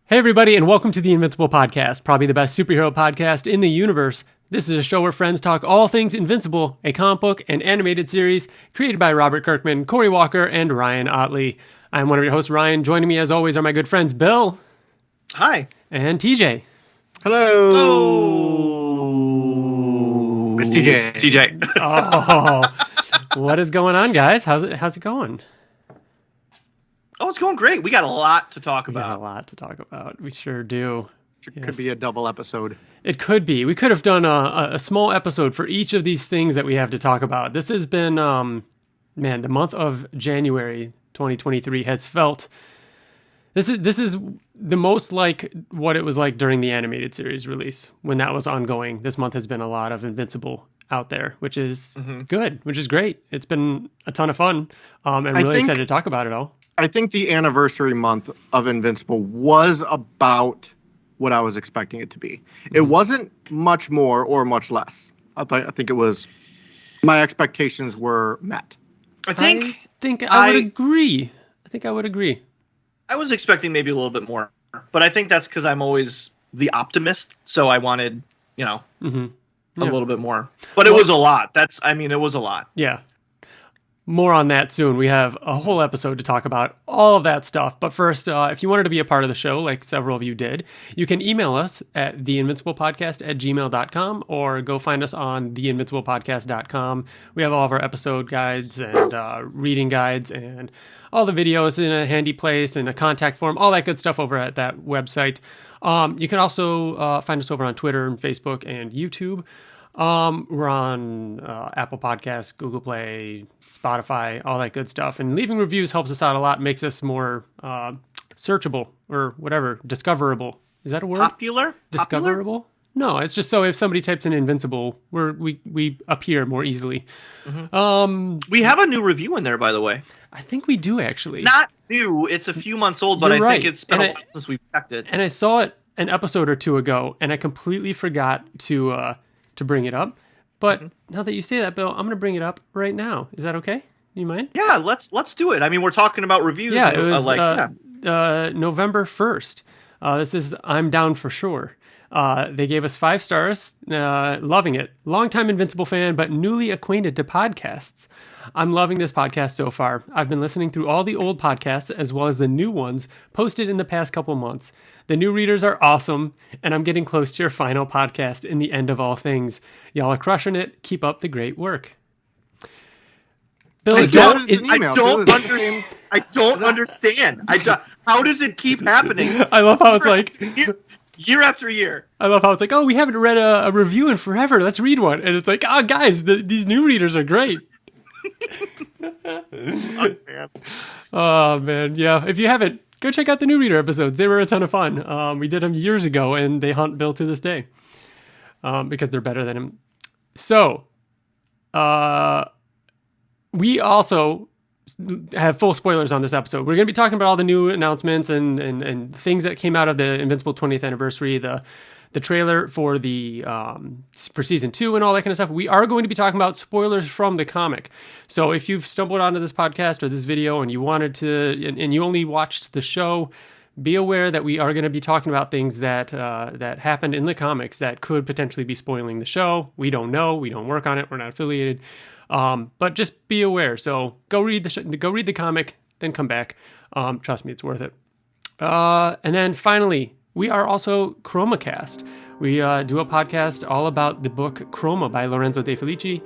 Hey everybody, and welcome to the Invincible podcast, probably the best superhero podcast in the universe. This is a show where friends talk all things Invincible, a comic book and animated series created by Robert Kirkman, Corey Walker, and Ryan Ottley. I'm one of your hosts, Ryan. Joining me as always are my good friends Bill. Hi. And TJ. Hello. Hello. It's TJ. TJ. Oh, what is going on, guys? How's it going? Oh, it's going great. We got a lot to talk We got a about. lot to talk about. We sure do. It could be a double episode. It could be. We could have done a small episode for each of these things that we have to talk about. This has been, the month of January 2023 has felt. This is the most like what it was like during the animated series release when that was ongoing. This month has been a lot of Invincible out there, which is good, which is great. It's been a ton of fun. I'm really excited to talk about it all. I think the anniversary month of Invincible was about what I was expecting it to be. It wasn't much more or much less. I think it was, my expectations were met. I think I would agree. I was expecting maybe a little bit more, but I think that's because I'm always the optimist, so I wanted, a little bit more. But it was a lot. It was a lot. Yeah. More on that soon. We have a whole episode to talk about all of that stuff. But first, if you wanted to be a part of the show, like several of you did, you can email us at theinvinciblepodcast@gmail.com or go find us on theinvinciblepodcast.com. We have all of our episode guides and reading guides and all the videos in a handy place and a contact form, all that good stuff over at that website. You can also find us over on Twitter and Facebook and YouTube. We're on Apple Podcasts, Google Play, Spotify, all that good stuff. And leaving reviews helps us out a lot, makes us more searchable or whatever, discoverable. Is that a word? Popular? Discoverable? No, it's just so if somebody types in Invincible, we appear more easily. We have a new review in there, by the way. I think we do, actually. Not new. It's a few months old, but You're I think right. it's been a while since we've checked it. And I saw it an episode or two ago, and I completely forgot to bring it up. But now that you say that, Bill, I'm going to bring it up right now. Is that okay? You mind? Yeah, let's do it. I mean, we're talking about reviews. Yeah, it was November 1st. This is I'm Down for Sure. They gave us 5 stars. Loving it. Longtime Invincible fan, but newly acquainted to podcasts. I'm loving this podcast so far. I've been listening through all the old podcasts as well as the new ones posted in the past couple months. The new readers are awesome, and I'm getting close to your final podcast in the end of all things. Y'all are crushing it. Keep up the great work. Bill, I don't understand. How does it keep happening? I love how it's like year after year. I love how it's like, oh, we haven't read a review in forever. Let's read one. And it's like, oh, guys, these new readers are great. Oh, man. Yeah. If you haven't, go check out the new reader episodes. They were a ton of fun. We did them years ago, and they haunt Bill to this day because they're better than him. So, we also have full spoilers on this episode. We're going to be talking about all the new announcements and things that came out of the Invincible 20th anniversary, the trailer for for season 2 and all that kind of stuff. We are going to be talking about spoilers from the comic. So if you've stumbled onto this podcast or this video and you wanted to, and you only watched the show, be aware that we are going to be talking about things that happened in the comics that could potentially be spoiling the show. We don't know. We don't work on it. We're not affiliated. But just be aware. So go read the comic, then come back. Trust me, it's worth it. And then finally, we are also ChromaCast. We do a podcast all about the book Chroma by Lorenzo De Felici,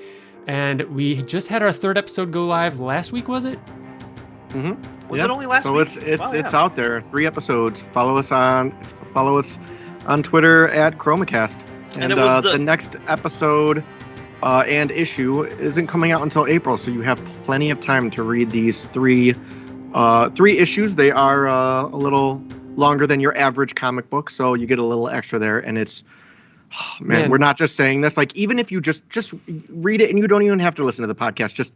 and we just had our 3rd episode go live last week. Was it? Was it only last week? So it's out there. 3 episodes. Follow us on Twitter at ChromaCast. And the next episode and issue isn't coming out until April, so you have plenty of time to read these 3 issues. They are a little longer than your average comic book, so you get a little extra there. And it's man, we're not just saying this. Like, even if you just read it and you don't even have to listen to the podcast, just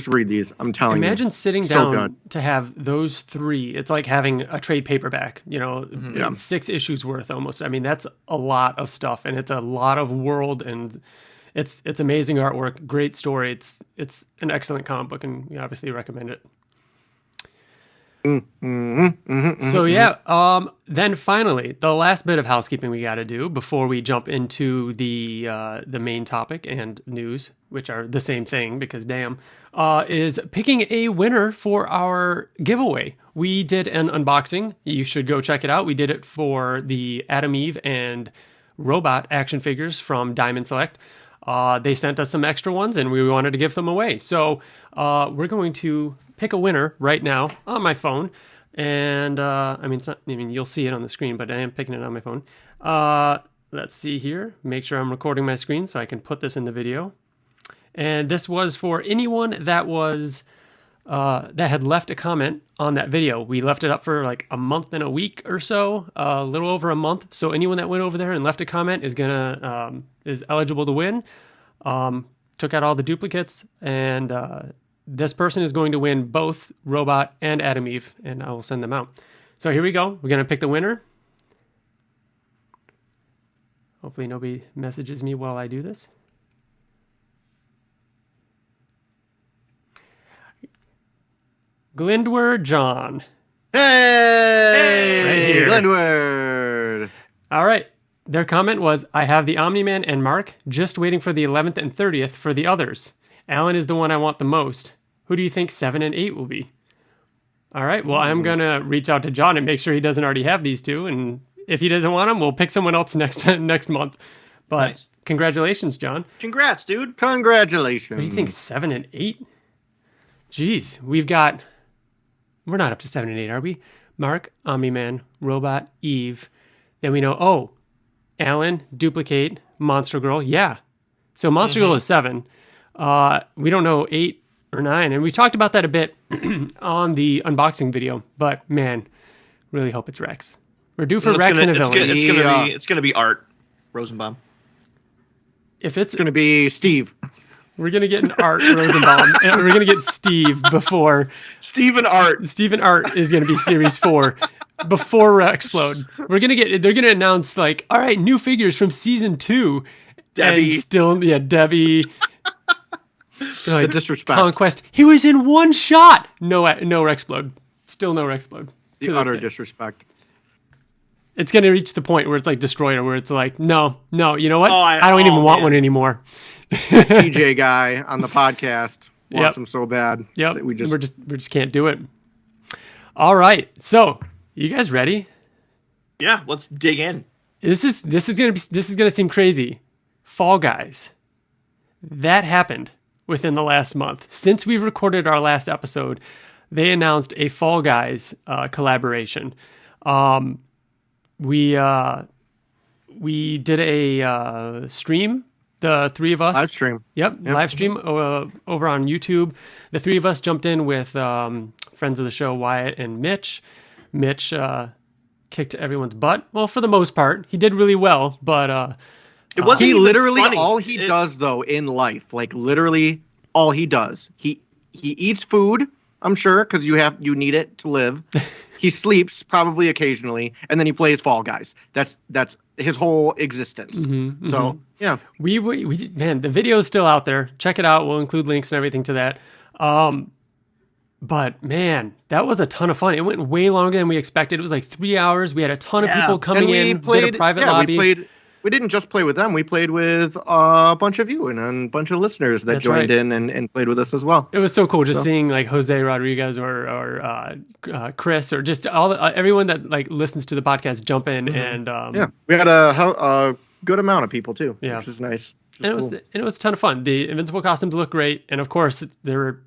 read these. I'm telling you. Imagine sitting down to have those 3. It's like having a trade paperback, 6 issues worth almost. I mean, that's a lot of stuff, and it's a lot of world, and it's amazing artwork, great story. It's an excellent comic book, and we obviously recommend it. So yeah, then finally, the last bit of housekeeping we got to do before we jump into the main topic and news, which are the same thing because damn, is picking a winner for our giveaway. We did an unboxing. You should go check it out. We did it for the Adam Eve and Robot action figures from Diamond Select. They sent us some extra ones and we wanted to give them away. So we're going to pick a winner right now on my phone. And you'll see it on the screen, but I am picking it on my phone. Let's see here. Make sure I'm recording my screen so I can put this in the video. And this was for anyone that was that had left a comment on that video. We left it up for like a month and a week or so, a little over a month. So anyone that went over there and left a comment is eligible to win. Took out all the duplicates, and this person is going to win both Robot and Adam Eve, and I will send them out. So here we go. We're gonna pick the winner. Hopefully nobody messages me while I do this. Glindward John. Hey! Right here. Glindward! All right. Their comment was, I have the Omni-Man and Mark, just waiting for the 11th and 30th for the others. Alan is the one I want the most. Who do you think 7 and 8 will be? All right. Well, I'm going to reach out to John and make sure he doesn't already have these two. And if he doesn't want them, we'll pick someone else next month. But nice. Congratulations, John. Congrats, dude. Congratulations. What do you think, 7 and 8? Jeez, we're not up to 7 and 8, are we? Mark, Omni-Man, Robot, Eve. Then we know, Alan, Duplicate, Monster Girl. Yeah. So Monster Girl is 7. We don't know 8 or 9. And we talked about that a bit on the unboxing video. But, man, really hope it's Rex. We're due for Rex and a villain. It's gonna be Art Rosenbaum. If it's going to be Steve. We're going to get an Art Rosenbaum, and we're going to get Steve before... Steve and Art. Steve and Art is going to be Series 4 before Explode. They're going to announce, like, all right, new figures from Season 2. Debbie. And still, Debbie. The disrespect. Conquest. He was in one shot. No Explode. Still no Explode. The utter disrespect. It's going to reach the point where it's like Destroyer, where it's like, no, you know what? I don't even want one anymore. TJ guy on the podcast wants him so bad. Yep. That we just can't do it. All right. So, you guys ready? Yeah, let's dig in. This is gonna seem crazy. Fall Guys. That happened within the last month. Since we recorded our last episode, they announced a Fall Guys collaboration. We did a stream. The three of us. Live stream. Yep. Live stream over on YouTube. The three of us jumped in with friends of the show, Wyatt and Mitch. Mitch kicked everyone's butt. Well, for the most part. He did really well, but... it wasn't he literally, funny. all he does, though, in life, like literally all he does. He eats food, I'm sure, because you need it to live. He sleeps probably occasionally, and then he plays Fall Guys. That's his whole existence. So yeah, we man, the video is still out there. Check it out. We'll include links and everything to that. But man, that was a ton of fun. It went way longer than we expected. It was like 3 hours. We had a ton of people coming in. Did a private lobby. We didn't just play with them. We played with a bunch of you and a bunch of listeners that joined in and played with us as well. It was so cool just seeing like Jose Rodriguez or Chris or just everyone that like listens to the podcast jump in and we had a good amount of people too, which is nice. It was a ton of fun. The Invincible costumes look great, and of course there were,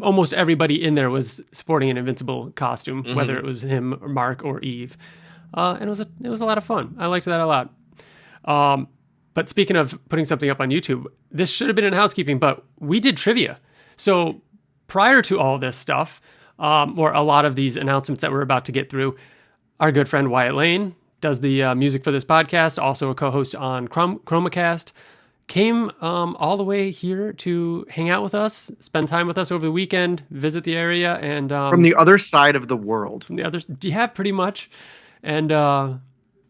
almost everybody in there was sporting an Invincible costume, whether it was him or Mark or Eve. And it was a lot of fun. I liked that a lot. But speaking of putting something up on YouTube, this should have been in housekeeping, but we did trivia. So prior to all this stuff, or a lot of these announcements that we're about to get through, our good friend Wyatt Layne does the music for this podcast, also a co-host on ChromaCast, came all the way here to hang out with us, spend time with us over the weekend, visit the area, and from the other side of the world. Pretty much. And,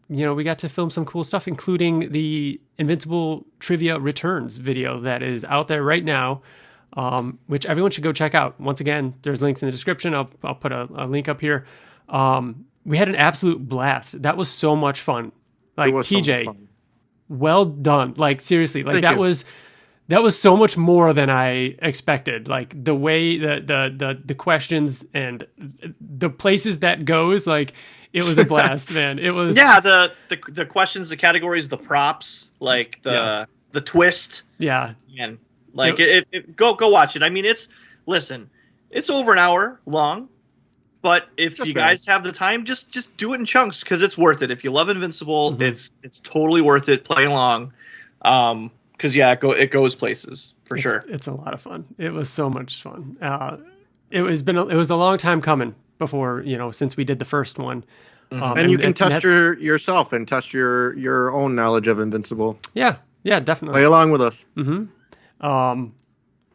we got to film some cool stuff, including the Invincible Trivia Returns video that is out there right now. which everyone should go check out. Once again, there's links in the description. I'll put a link up here. We had an absolute blast. That was so much fun. Like, TJ, well done. Like, seriously, like that was so much more than I expected. Like, the way the questions and the places that goes, like, it was a blast, man. It was the questions, the categories, the props, like the twist. Yeah. And like go watch it. I mean, it's over an hour long, but if you guys have the time, just do it in chunks because it's worth it. If you love Invincible, it's totally worth it. Play along. Because it goes places for sure. It's a lot of fun. It was so much fun. It was a long time coming before, since we did the first one. And you can test yourself and test your own knowledge of Invincible. Yeah, definitely. Play along with us.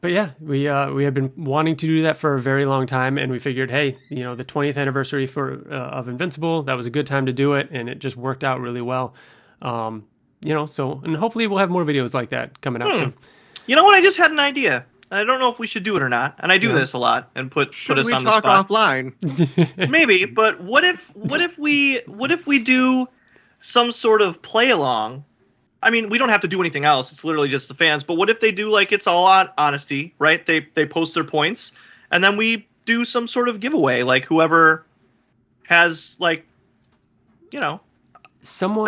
But yeah, we had been wanting to do that for a very long time, and we figured, hey, the 20th anniversary of Invincible, that was a good time to do it, and it just worked out really well. So, and hopefully we'll have more videos like that coming out soon. You know what? I just had an idea. I don't know if we should do it or not, and I do this a lot and put us on the spot. Should we talk offline? Maybe, but what if we do some sort of play along? I mean, we don't have to do anything else. It's literally just the fans. But what if they do like it's all on honesty, right? They post their points, and then we do some sort of giveaway, like whoever has a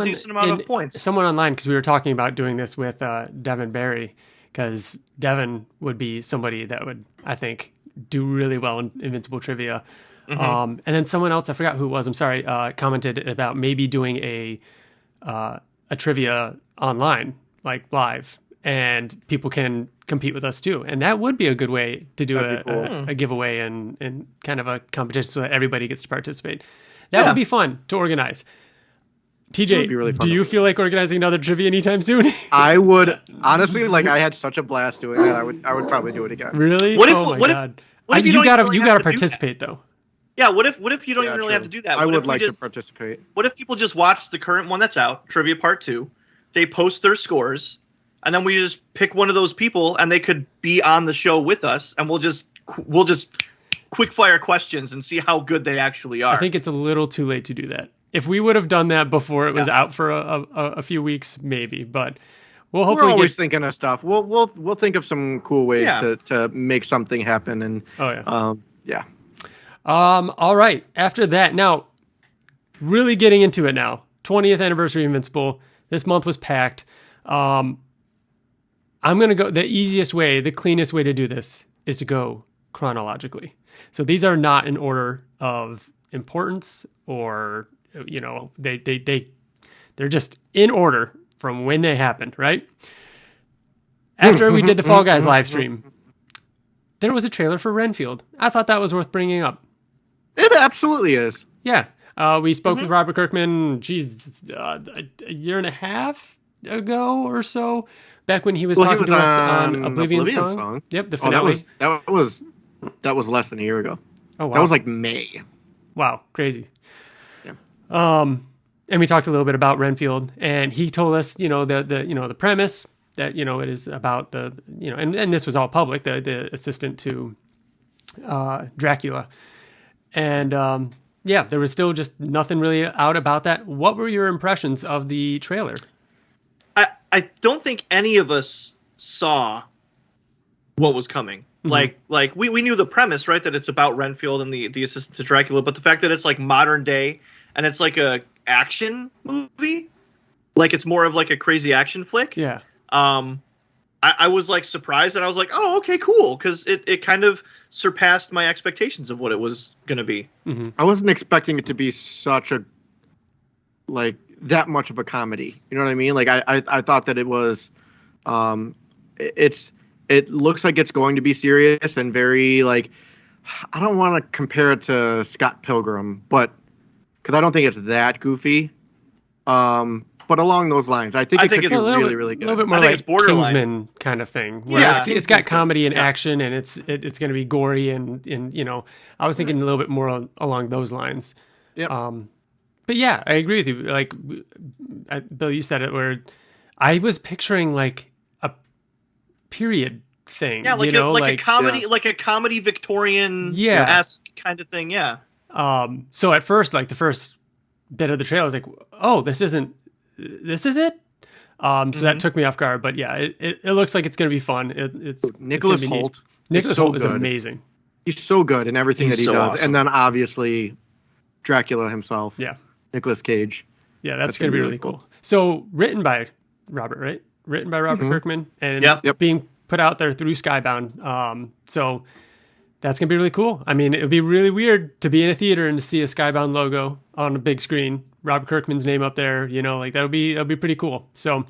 decent amount of points. Someone online, because we were talking about doing this with Devin Barry, because Devin would be somebody that would, I think, do really well in Invincible trivia. And then someone else, I forgot who it was, I'm sorry, commented about maybe doing a trivia online, like live, and people can compete with us too. And that would be a good way to do a giveaway and kind of a competition so that everybody gets to participate. That would be fun to organize. TJ, really do you feel like organizing another trivia anytime soon? I would honestly, I had such a blast doing that. I would probably do it again. Really? Oh my god! You gotta participate though. Yeah. What if you don't even really have to do that? I would like to participate. What if people just watch the current one that's out, Trivia Part 2? They post their scores, and then we just pick one of those people, and they could be on the show with us, and we'll just quick fire questions and see how good they actually are. I think it's a little too late to do that. If we would have done that before it was out for a few weeks, maybe. But we'll hopefully. We're always thinking of stuff. We'll think of some cool ways to make something happen. And all right. After that, now really getting into it now. 20th anniversary Invincible. This month was packed. I'm gonna go the easiest way, the cleanest way to do this is to go chronologically. So these are not in order of importance or. They're just in order from when they happened, right? After we did the Fall Guys live stream, there was a trailer for Renfield. I thought that was worth bringing up. It absolutely is. Yeah. We spoke with Robert Kirkman, a year and a half ago or so, back when he was talking to us on Oblivion song. Yep, the finale. That was less than a year ago. Oh, wow. That was like May. Wow, crazy. And we talked a little bit about Renfield, and he told us, the premise that, it is about and this was all public, the assistant to Dracula. And there was still just nothing really out about that. What were your impressions of the trailer? I don't think any of us saw what was coming. Like we knew the premise, right? That it's about Renfield and the assistant to Dracula, but the fact that it's like modern day and it's like a action movie, like it's more of like a crazy action flick. Yeah. I was like surprised and I was like, oh, okay, cool. Cause it kind of surpassed my expectations of what it was going to be. Mm-hmm. I wasn't expecting it to be such a, like that much of a comedy. You know what I mean? Like I thought that it was, it looks like it's going to be serious and very like, I don't want to compare it to Scott Pilgrim, but because I don't think it's that goofy. But along those lines, I think it's really, really good. A little bit more like Kingsman kind of thing. Where it's got comedy and action, and it's going to be gory, and I was thinking a little bit more along those lines. Yep. But yeah, I agree with you. Like, Bill, you said it, where I was picturing like a period thing. Yeah, like a comedy, yeah. like a comedy Victorian-esque kind of thing. Yeah. So at first, like the first bit of the trailer, I was like, "Oh, this is it." So that took me off guard, but yeah, it looks like it's going to be fun. It's Nicholas Hoult. Nicholas Hoult is amazing. He's so good in everything that he does, awesome. And then obviously Dracula himself. Yeah, Nicolas Cage. Yeah, that's going to be really cool. So written by Robert, right? Written by Robert Kirkman, and being put out there through Skybound. So that's going to be really cool. I mean, it would be really weird to be in a theater and to see a Skybound logo on a big screen. Robert Kirkman's name up there, like that'll be pretty cool. So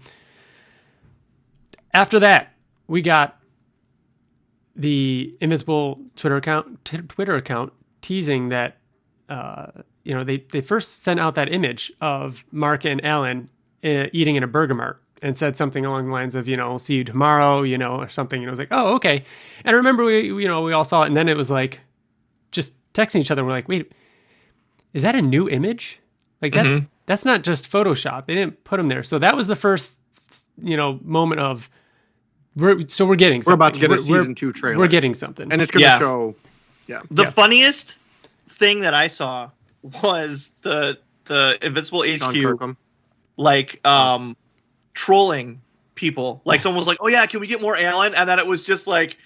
after that, we got the Invincible Twitter account teasing that they first sent out that image of Mark and Alan eating in a Burger Mart and said something along the lines of, see you tomorrow, or something. And it was like, oh, okay. And I remember we all saw it, and then it was like just texting each other. And we're like, wait, is that a new image? Like that's not just Photoshop. They didn't put them there. So that was the first, moment of we're getting something. We're about to get a season 2 trailer. We're getting something. And it's going to show. Yeah. The funniest thing that I saw was the Invincible HQ trolling people. Like someone was like, "Oh yeah, can we get more Alan?" And then it was just like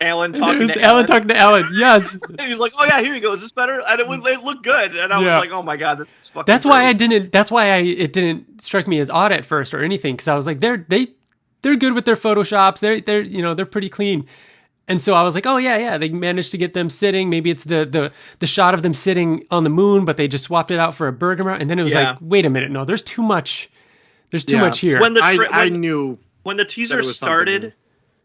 Alan talking to Alan talking to Alan. Yes. And he's like, "Oh yeah, here you go. Is this better?" And it looked good. And I was like, "Oh my god, this is fucking." That's why it didn't strike me as odd at first or anything, because I was like, they're good with their photoshops. They're pretty clean. And so I was like, oh yeah, they managed to get them sitting. Maybe it's the shot of them sitting on the moon, but they just swapped it out for a Burger Mart. And then it was like, wait a minute, no, there's too much. There's too much here. I knew when the teaser started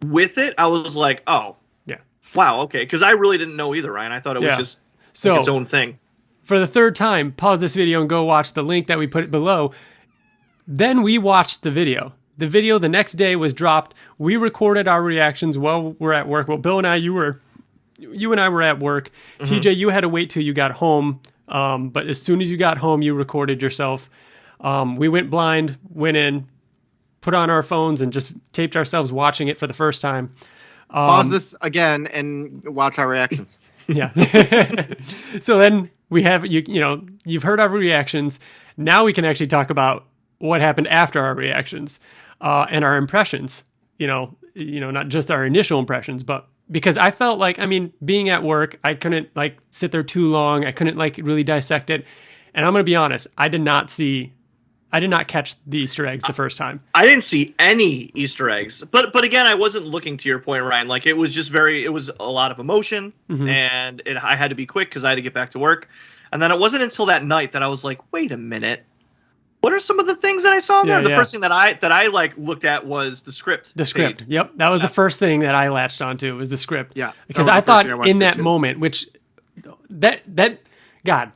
with it, I was like, oh, yeah, wow, okay, because I really didn't know either, Ryan. I thought it was just its own thing. For the third time, pause this video and go watch the link that we put below. Then we watched the video. The video the next day was dropped. We recorded our reactions while we're at work. Well, Bill and I, you and I were at work. TJ, you had to wait till you got home. But as soon as you got home, you recorded yourself. We went blind, went in, put on our phones, and just taped ourselves watching it for the first time. Pause this again and watch our reactions. Yeah. So then we have you've heard our reactions. Now we can actually talk about what happened after our reactions. And our impressions, not just our initial impressions, but because I felt like, being at work, I couldn't sit there too long. I couldn't really dissect it. And I'm going to be honest, I did not catch the Easter eggs the first time. I didn't see any Easter eggs, but again, I wasn't looking, to your point, Ryan. Like it was a lot of emotion, and I had to be quick because I had to get back to work. And then it wasn't until that night that I was like, wait a minute. What are some of the things that I saw in there? The first thing that I looked at was the script. The script. Page. Yep. That was the first thing that I latched onto, was the script. Yeah. Because I thought in that moment, which God,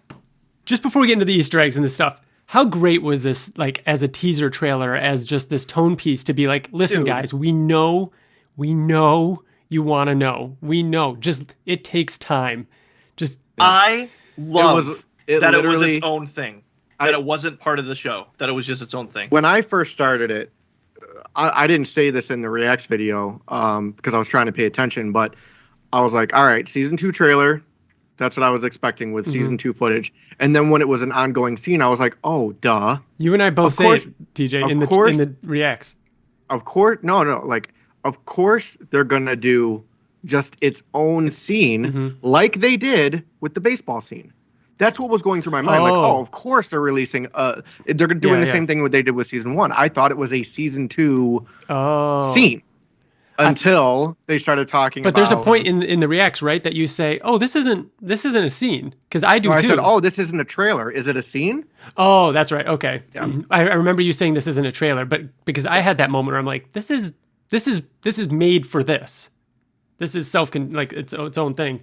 just before we get into the Easter eggs and this stuff, how great was this, as a teaser trailer, as just this tone piece to be like, listen, guys, we know you want to know. We know. Just, it takes time. Just, I love that it was its own thing. That it wasn't part of the show. That it was just its own thing. When I first started it, I didn't say this in the Reacts video because I was trying to pay attention, but I was like, all right, season 2 trailer. That's what I was expecting with season 2 footage. And then when it was an ongoing scene, I was like, oh, duh. You and I both say it, DJ, in the Reacts. Of course. No. Of course they're going to do just its own scene like they did with the baseball scene. That's what was going through my mind. Of course they're releasing. They're doing the same thing what they did with season 1. I thought it was a season 2 scene until they started talking. But there's a point in the Reacts, right, that you say, "Oh, this isn't a scene," because I do too. I said, "Oh, this isn't a trailer. Is it a scene?" Oh, that's right. Okay, yeah. I remember you saying this isn't a trailer, but because I had that moment where I'm like, "This is made for this. This is its own thing."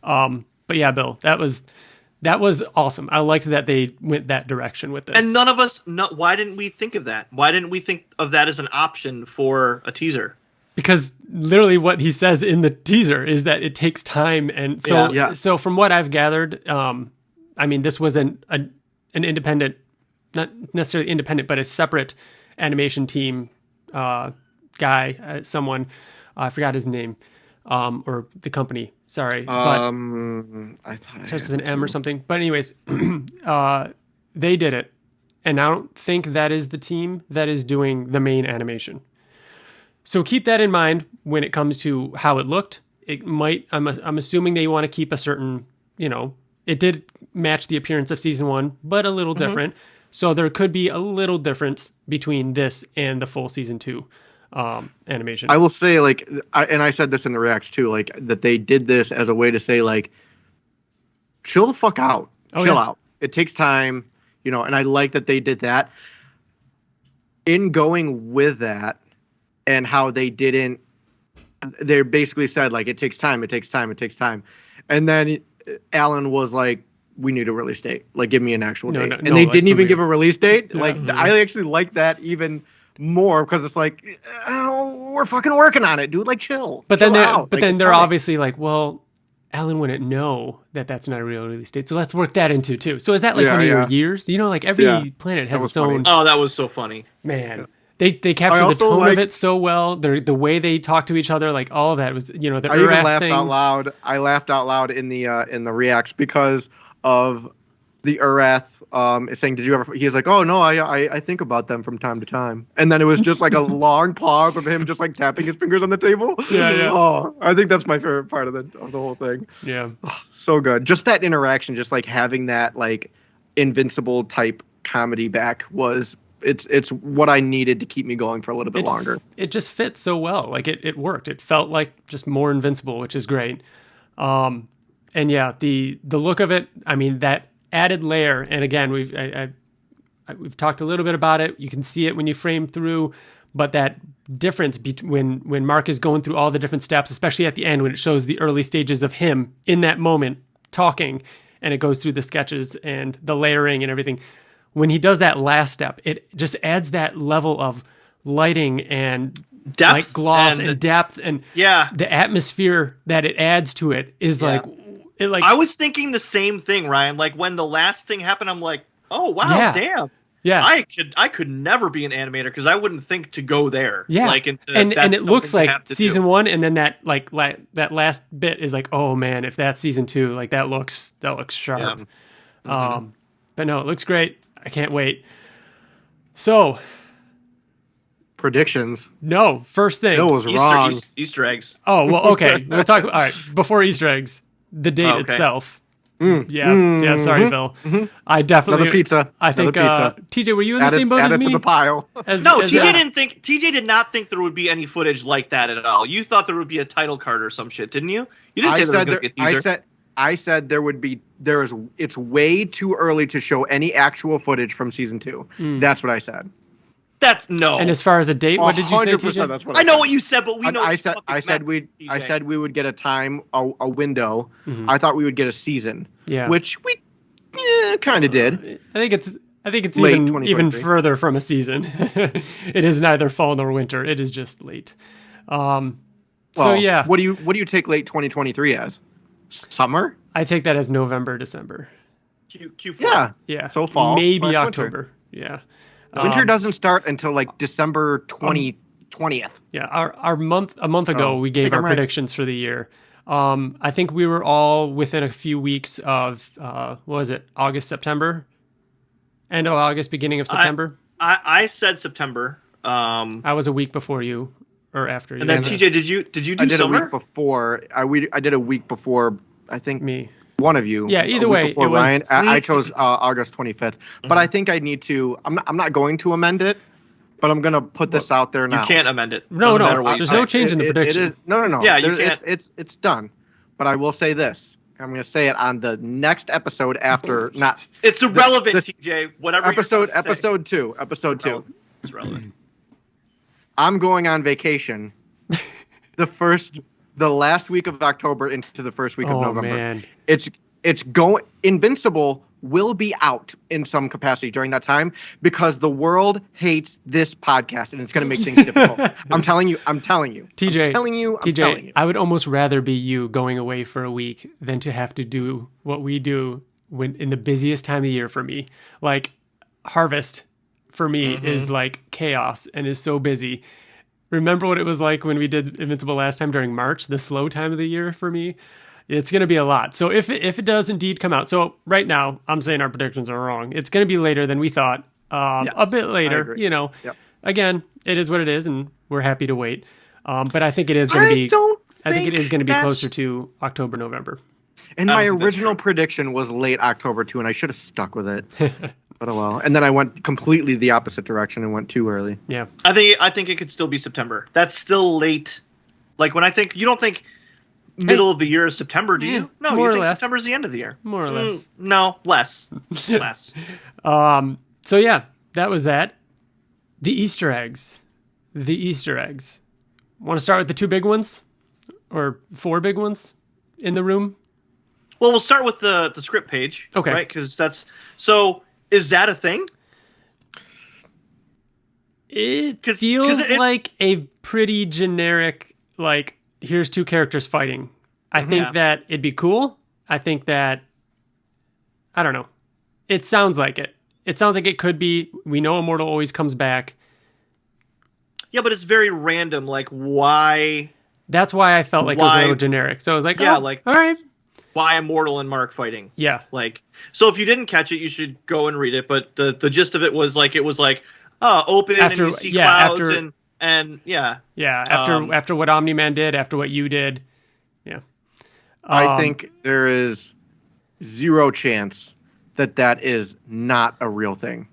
But yeah, Bill, that was awesome. I liked that they went that direction with this. And none of us, why didn't we think of that? Why didn't we think of that as an option for a teaser? Because literally what he says in the teaser is that it takes time. And so, so from what I've gathered, this was an independent, not necessarily independent, but a separate animation team someone I forgot his name, or the company. Sorry, I thought it starts with an M or something. But anyways, they did it, and I don't think that is the team that is doing the main animation. So keep that in mind when it comes to how it looked. It might. I'm assuming they want to keep a certain. It did match the appearance of season 1, but a little different. So there could be a little difference between this and the full season 2 animation. I will say, I said this in the reacts too, that they did this as a way to say, chill the fuck out. Chill out. It takes time, and I like that they did that. In going with that and how they basically said, it takes time, it takes time, it takes time. And then Alan was like, we need a release date. Give me an actual date. And they didn't even give a release date. I actually like that even more because it's we're fucking working on it, dude. Chill. But then they're obviously well, Alan wouldn't know that that's not a real release date. So let's work that into too. So is that one of your years? Every planet has its own. Oh, that was so funny. Man. Yeah. They captured the tone of it so well. The way they talk to each other, all of that was, the I even laughed out loud. I laughed out loud in the reacts because of the Urath saying, "Did you ever?" He's like, "Oh no, I think about them from time to time." And then it was just a long pause of him just tapping his fingers on the table. Yeah. Oh, I think that's my favorite part of the whole thing. Yeah, so good. Just that interaction, just having that Invincible type comedy back was. It's what I needed to keep me going for a little bit longer. It just fits so well. It worked. It felt like just more Invincible, which is great. And yeah, the look of it, that added layer, and again, we've talked a little bit about it. You can see it when you frame through, but that difference when Mark is going through all the different steps, especially at the end when it shows the early stages of him in that moment talking, and it goes through the sketches and the layering and everything. When he does that last step, it just adds that level of lighting and depth, gloss and depth, and the atmosphere that it adds to it is I was thinking the same thing, Ryan. When the last thing happened, I'm like, oh wow, damn. Yeah, I could never be an animator because I wouldn't think to go there. Yeah, and it looks like season 1, and then that that last bit is oh man, if that's season 2, that looks sharp. Yeah. But no, it looks great. I can't wait. So, predictions. No, first thing. Bill was wrong. Easter eggs. Oh, well, okay. We'll talk. All right, before Easter eggs, the date itself. Yeah. Sorry, Bill. I definitely another pizza. I think TJ, were you in the same boat as me? Add it to the pile. TJ did not think there would be any footage like that at all. You thought there would be a title card or some shit, didn't you? You didn't say there was going to be a teaser. I said it's way too early to show any actual footage from season 2. That's what I said. That's no. And as far as a date, what did you say, TJ? That's what I know what you said, but we know. I said we would get a time, a window. I thought we would get a season. Yeah. Which we kind of did. I think it's even further from a season. It is neither fall nor winter. It is just late. So yeah. What do you take late 2023 as? Summer? I take that as November, December. Q4. Yeah. So fall. Maybe October. Yeah. Winter doesn't start until December 20th. Yeah. A month ago, we gave our predictions for the year. I think we were all within a few weeks of, what was it? August, September? End of August, beginning of September? I said September. I was a week before you. Or after you. And then TJ, did you do summer? A week before. I did a week before. I think me. One of you. Yeah. Either way, it was Ryan. I chose August 25th, but I think I need to. I'm not going to amend it, but I'm gonna put this out there now. You can't amend it. No. There's no change in the prediction. It is, no. Yeah, you can't. It's done. But I will say this. I'm going to say it on the next episode after. Not. It's irrelevant, TJ. Whatever. Episode 2. It's relevant. I'm going on vacation the last week of October into the first week of November. Man. It's going. Invincible will be out in some capacity during that time because the world hates this podcast and it's going to make things difficult. I'm telling you. TJ, I'm telling you. I would almost rather be you going away for a week than to have to do what we do when in the busiest time of year for me. Harvest for me is chaos and is so busy. Remember what it was like when we did Invincible last time during March, the slow time of the year for me? It's going to be a lot. So if it does indeed come out, so right now I'm saying our predictions are wrong. It's going to be later than we thought. A bit later, Yep. Again, it is what it is, and we're happy to wait. But I think it is going to be. I think it is going to be closer to October, November. And my original prediction was late October too, and I should have stuck with it. But oh well. And then I went completely the opposite direction and went too early. Yeah. I think it could still be September. That's still late. Like when I think you don't think middle of the year is September, do you? No, you think September's the end of the year. More or less. No, less. Less. So yeah, that was that. The Easter eggs. Want to start with the 2 big ones? Or 4 big ones in the room? Well, we'll start with the script page. Okay. Right? Because that's... So, is that a thing? It feels like a pretty generic, like, here's 2 characters fighting. I think that it'd be cool. I think that... I don't know. It sounds like it. It sounds like it could be. We know Immortal always comes back. Yeah, but it's very random. Like, why... That's why I felt like it was a little generic. So I was like, all right. Why Immortal and Mark fighting? Yeah. Like, so if you didn't catch it, you should go and read it. But the gist of it was like, open and you see clouds and yeah. Yeah. After what Omni-Man did, after what you did. Yeah. I think there is 0 chance that is not a real thing.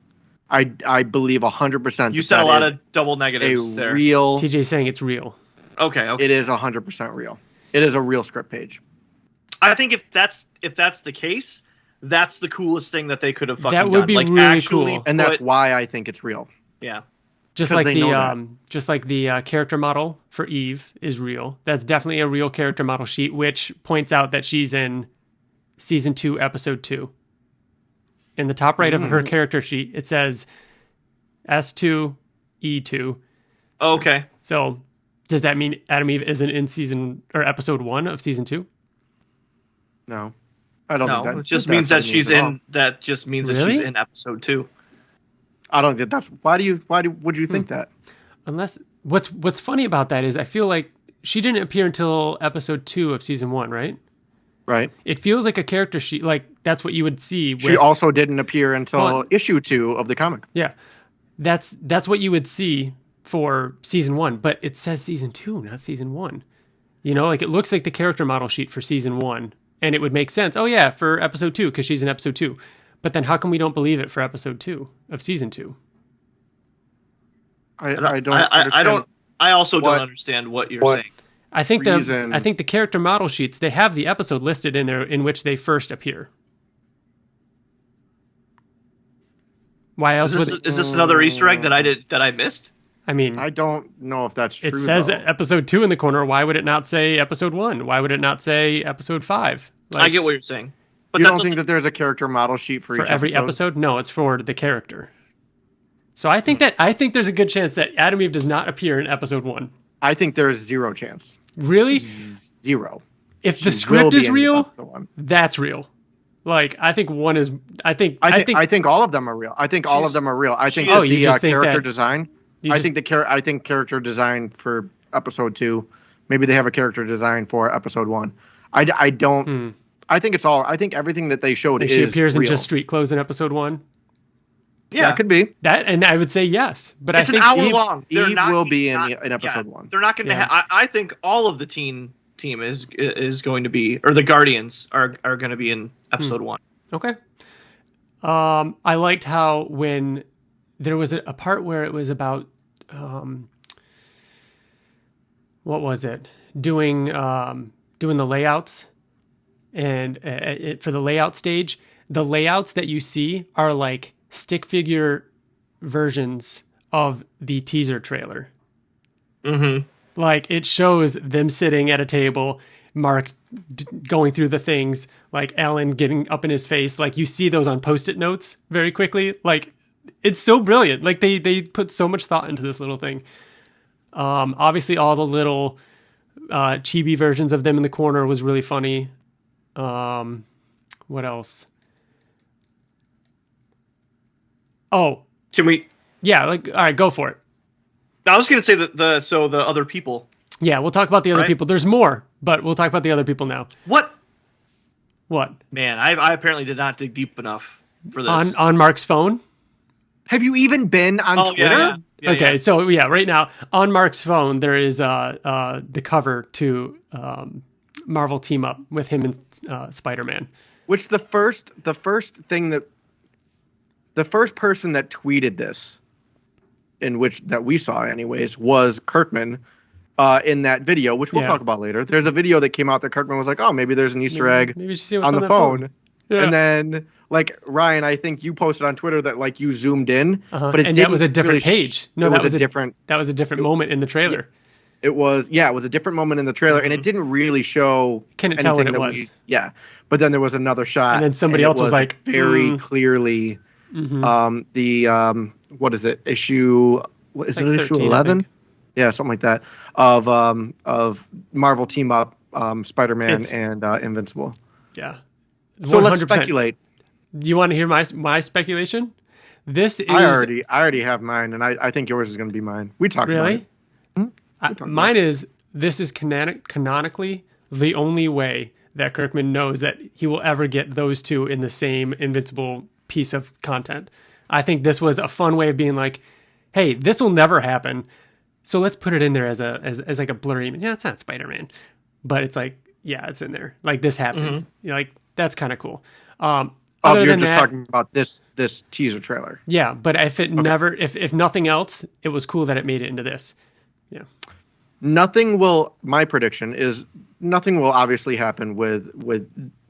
I believe 100%. You said a lot of double negatives there. TJ's saying it's real. Okay. It is 100% real. It is a real script page. I think if that's the case, that's the coolest thing that they could have fucking done. That would be like, really cool. And that's why I think it's real. Yeah. Just like the character model for Eve is real. That's definitely a real character model sheet, which points out that she's in season 2, episode 2. In the top right of her character sheet, it says S2, E2. Okay. So does that mean Adam Eve isn't in season or episode 1 of season 2? No, I don't think that. It just means that she's in. That just means that she's in episode 2. I don't think that's. Why would you think that? Unless what's funny about that is I feel like she didn't appear until episode 2 of season 1, right? Right. It feels like a character sheet. Like that's what you would see. She also didn't appear until issue 2 of the comic. Yeah, that's what you would see for season 1, but it says season 2, not season 1. You know, like it looks like the character model sheet for season 1, and it would make sense. Oh yeah, for episode 2 because she's in episode 2. But then how come we don't believe it for episode 2 of season 2? I also don't understand what you're saying. I think the character model sheets, they have the episode listed in there in which they first appear. Why else is this another Easter egg that I missed? I mean, I don't know if that's true. It says episode 2 in the corner. Why would it not say episode 1? Why would it not say episode 5? I get what you're saying. But you don't think that there's a character model sheet for each every episode? No, it's for the character. So I think there's a good chance that Adam Eve does not appear in episode 1. I think there's 0 chance. Really? 0. If the script is real, that's real. Like I think one is. I think all of them are real. I think all of them are real. I think the character design. I think character design for episode 2. Maybe they have a character design for episode 1. I don't. I think it's all. I think everything that they showed is she appears real. in just street clothes in episode 1. Yeah, that could be that, and I would say yes. But it's I think an hour long. Eve will be in episode 1. They're not going to. I think all of the team is going to be, or the Guardians are going to be in episode 1. Okay. I liked how when there was a part where it was about what was it? Doing the layouts, and for the layout stage, the layouts that you see are like stick figure versions of the teaser trailer. Mm-hmm. Like it shows them sitting at a table, Mark going through the things, like Alan getting up in his face. Like you see those on Post-it notes very quickly. Like it's so brilliant. Like they put so much thought into this little thing. Obviously all the little chibi versions of them in the corner was really funny. What else? Oh, can we? Yeah, like all right, go for it. I was going to say that the other people. Yeah, we'll talk about the other people. There's more, but we'll talk about the other people now. What? What? Man, I apparently did not dig deep enough for this. On Mark's phone? Have you even been on Twitter? Yeah, okay, so right now on Mark's phone there is the cover to Marvel Team Up with him and Spider-Man. Which the first person that tweeted this, that we saw anyways, was Kirkman in that video, which we'll talk about later. There's a video that came out that Kirkman was like, oh, maybe there's an Easter egg on the phone. Yeah. And then, like, Ryan, I think you posted on Twitter that, like, you zoomed in, but that was a different page. No, that was a different moment in the trailer. It was a different moment in the trailer, and it didn't really show. Couldn't tell what it was. But then there was another shot, and then somebody else was like, very clearly, what is it? Issue 11? Yeah, something like that of Marvel Team Up, Spider-Man and Invincible. Yeah. 100%. So let's speculate. Do you want to hear my speculation? This is. I already have mine, and I think yours is going to be mine. We talked about it. Mine is, this is canonically the only way that Kirkman knows that he will ever get those two in the same Invincible piece of content. I think this was a fun way of being like, hey, this will never happen, so let's put it in there as like a blurry image. Yeah, it's not Spider-Man, but it's like, yeah, it's in there. Like, this happened. Like, that's kind of cool. You're just talking about this teaser trailer. Yeah, but if it never, if nothing else, it was cool that it made it into this. Yeah. My prediction is nothing will obviously happen with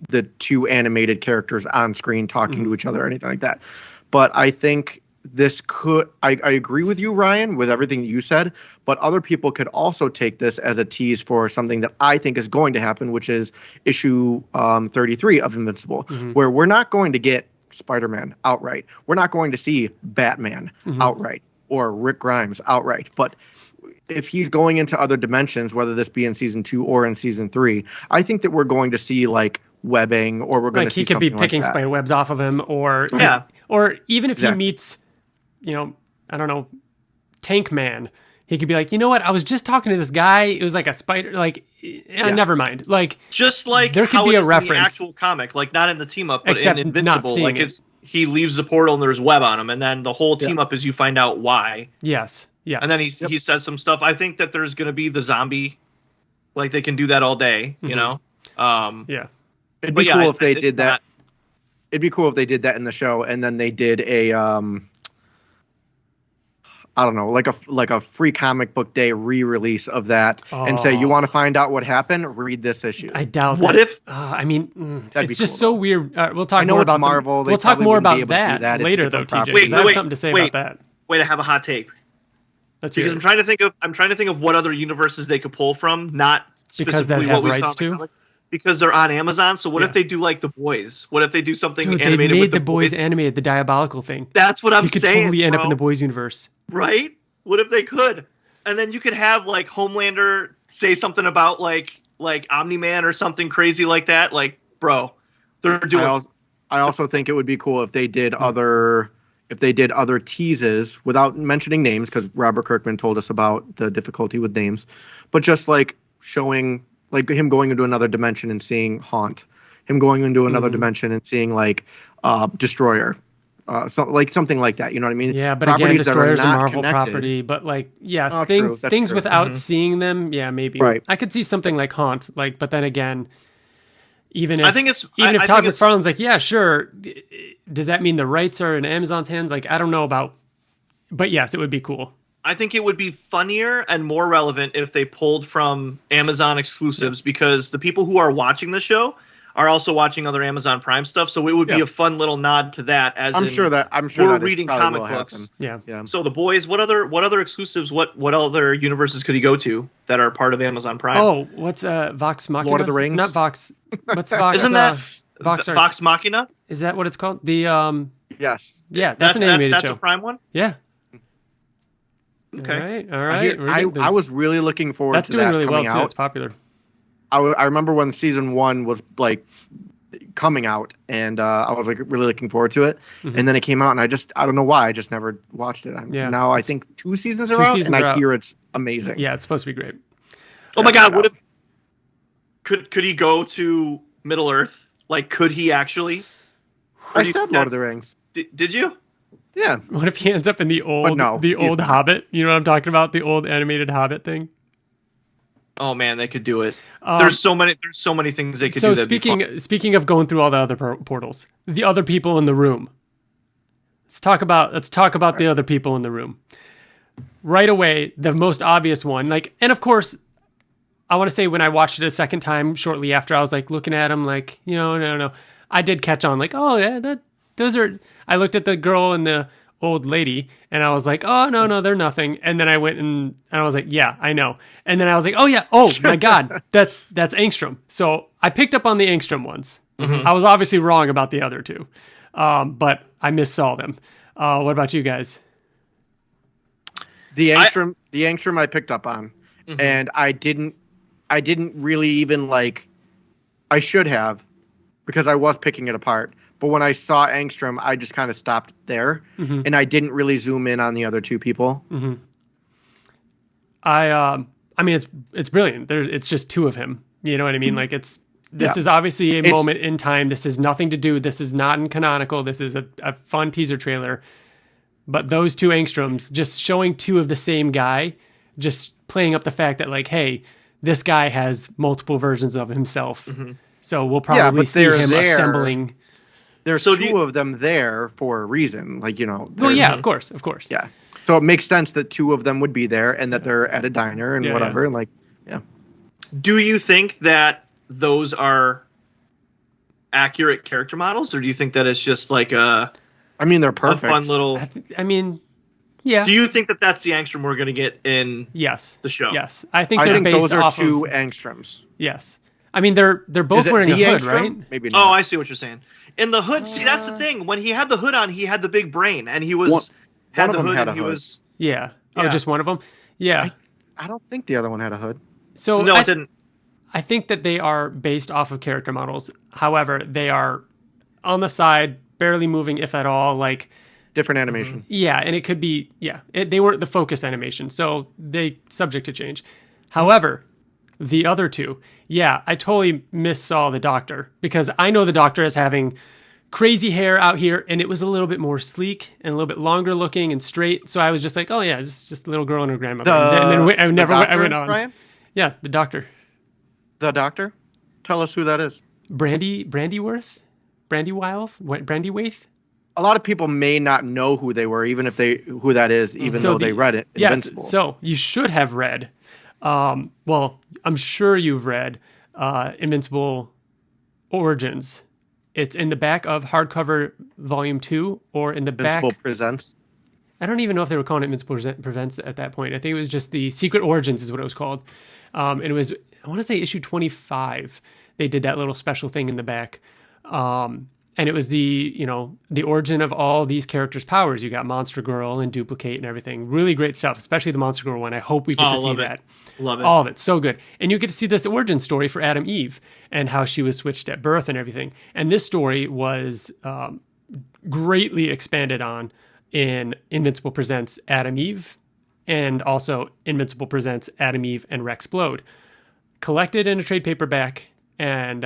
the two animated characters on screen talking to each other or anything like that. But I think this I agree with you, Ryan, with everything that you said, but other people could also take this as a tease for something that I think is going to happen, which is issue 33 of Invincible, where we're not going to get Spider-Man outright. We're not going to see Batman outright or Rick Grimes outright. But if he's going into other dimensions, whether this be in season 2 or in season 3, I think that we're going to see like webbing, or we're going to see something like that. He could be picking spider webs off of him, or even if he meets, I don't know, Tank Man, he could be like, you know what? I was just talking to this guy. It was like a spider. Like, never mind. Like, just like there could be a reference in the actual comic, like not in the team up, but in Invincible. Like he leaves the portal and there's web on him, and then the whole team up is you find out why. Yes. And then he says some stuff. I think that there's going to be the zombie, like they can do that all day. You know. It'd be cool if they did that. It'd be cool if they did that in the show, and then they did a I don't know, like a free comic book day re-release of that, and say, you want to find out what happened? Read this issue. I doubt. What if? It's just cool, so weird. We'll talk more about Marvel. We'll talk more about that later, though, TJ. Wait, I have something to say about that. Wait, I have a hot take. Because I'm trying to think of what other universes they could pull from, not specifically what we saw in the comic. Because they're on Amazon, so what if they do like The Boys? What if they do something animated with The Boys? Animated, the diabolical thing. That's what I'm saying. You could totally end up in the Boys universe. Right? What if they could? And then you could have like Homelander say something about like Omni-Man or something crazy like that. Like, bro, they're doing. I also think it would be cool if they did other teases without mentioning names, because Robert Kirkman told us about the difficulty with names, but just like showing. Like him going into another dimension and seeing Haunt, him going into another dimension and seeing like Destroyer, something like that. You know what I mean? Yeah, but again, Destroyer's a Marvel property. But like, yes, things true. without seeing them, yeah, maybe. Right. I could see something like Haunt, like, but then again, even if if Todd McFarlane's like, yeah, sure, does that mean the rights are in Amazon's hands? Like, I don't know about, but yes, it would be cool. I think it would be funnier and more relevant if they pulled from Amazon exclusives, because the people who are watching the show are also watching other Amazon Prime stuff. So it would be a fun little nod to that. I'm sure we're reading comic books. Yeah. So The Boys, what other exclusives? What other universes could he go to that are part of Amazon Prime? Oh, what's Vox Machina? Lord of the Rings? Not Vox. What's Vox? Isn't that Vox Machina? Is that what it's called? The Yes. Yeah, that's an animated show. That's a Prime one. Yeah. Okay. All right. I was really looking forward to that. That's doing really well out. too. It's popular. I remember when season 1 was like coming out, and I was like really looking forward to it. And then it came out, and I don't know why, I just never watched it. Now I think 2 seasons are out, and I hear it's amazing. Yeah, it's supposed to be great. Oh my God! What if could he go to Middle Earth? Like, could he actually? I said Lord of the Rings. Did you? Yeah. What if he ends up in the old Hobbit? You know what I'm talking about? The old animated Hobbit thing. Oh man, they could do it. There's so many things they could do. So speaking of going through all the other portals, the other people in the room. Let's talk about the other people in the room. Right away, the most obvious one, and of course, I want to say when I watched it a second time shortly after, I was like looking at him like, no. I did catch on like, oh yeah, those are. I looked at the girl and the old lady, and I was like, oh no, they're nothing. And then I went and I was like, yeah, I know. And then I was like, oh yeah, oh my God, that's Angstrom. So I picked up on the Angstrom ones. I was obviously wrong about the other two, but I missaw them. What about you guys? The Angstrom I picked up on, and I didn't really even I should have, because I was picking it apart. But when I saw Angstrom, I just kind of stopped there, and I didn't really zoom in on the other two people. I mean, it's brilliant. It's just two of him. You know what I mean? This is obviously a moment in time. This is nothing to do. This is not in canonical. This is a fun teaser trailer. But those two Angstroms, just showing two of the same guy, just playing up the fact that hey, this guy has multiple versions of himself. So we'll probably see him assembling. There's two of them there for a reason, Well, yeah, of course. Yeah, so it makes sense that two of them would be there, and that they're at a diner and whatever. Yeah. Do you think that those are accurate character models, or do you think that it's just they're perfect. A fun little. Yeah. Do you think that that's the Angstrom we're going to get in? the show? Yes, I think based those are off two of Angstroms. Yes, I mean they're both wearing a hood, Angstrom? right? Maybe not. Oh, I see what you're saying. In the hood, see, that's the thing. When he had the hood on, he had the big brain, and he was had the hood, and he was. Yeah. Oh, just one of them. Yeah. I don't think the other one had a hood. So no, it didn't. I think that they are based off of character models. However, they are on the side, barely moving, if at all. Different animation. Yeah, and it could be. Yeah, they weren't the focus animation, so they subject to change. However, the other two, I totally missaw the Doctor, because I know the Doctor as having crazy hair out here, and it was a little bit more sleek and a little bit longer looking and straight. So I was just like, oh yeah, it's just a little girl and her grandmother. And then I went on. Ryan? Yeah, the Doctor. The Doctor? Tell us who that is. Brandywaith? A lot of people may not know who they were, even if who that is, though they read it. Invincible. Yes, so you should have read. Well, I'm sure you've read Invincible Origins. It's in the back of hardcover volume 2, or in the Invincible back. Presents. I don't even know if they were calling it Invincible Presents at that point. I think it was just the Secret Origins is what it was called. And it was, I want to say issue 25. They did that little special thing in the back. And it was the origin of all these characters' powers. You got Monster Girl and Duplicate and everything. Really great stuff, especially the Monster Girl one. I hope we get to see that. Love it. All of it. So good. And you get to see this origin story for Adam Eve and how she was switched at birth and everything. And this story was greatly expanded on in Invincible Presents Adam Eve, and also Invincible Presents Adam Eve and Rexplode. Collected in a trade paperback, and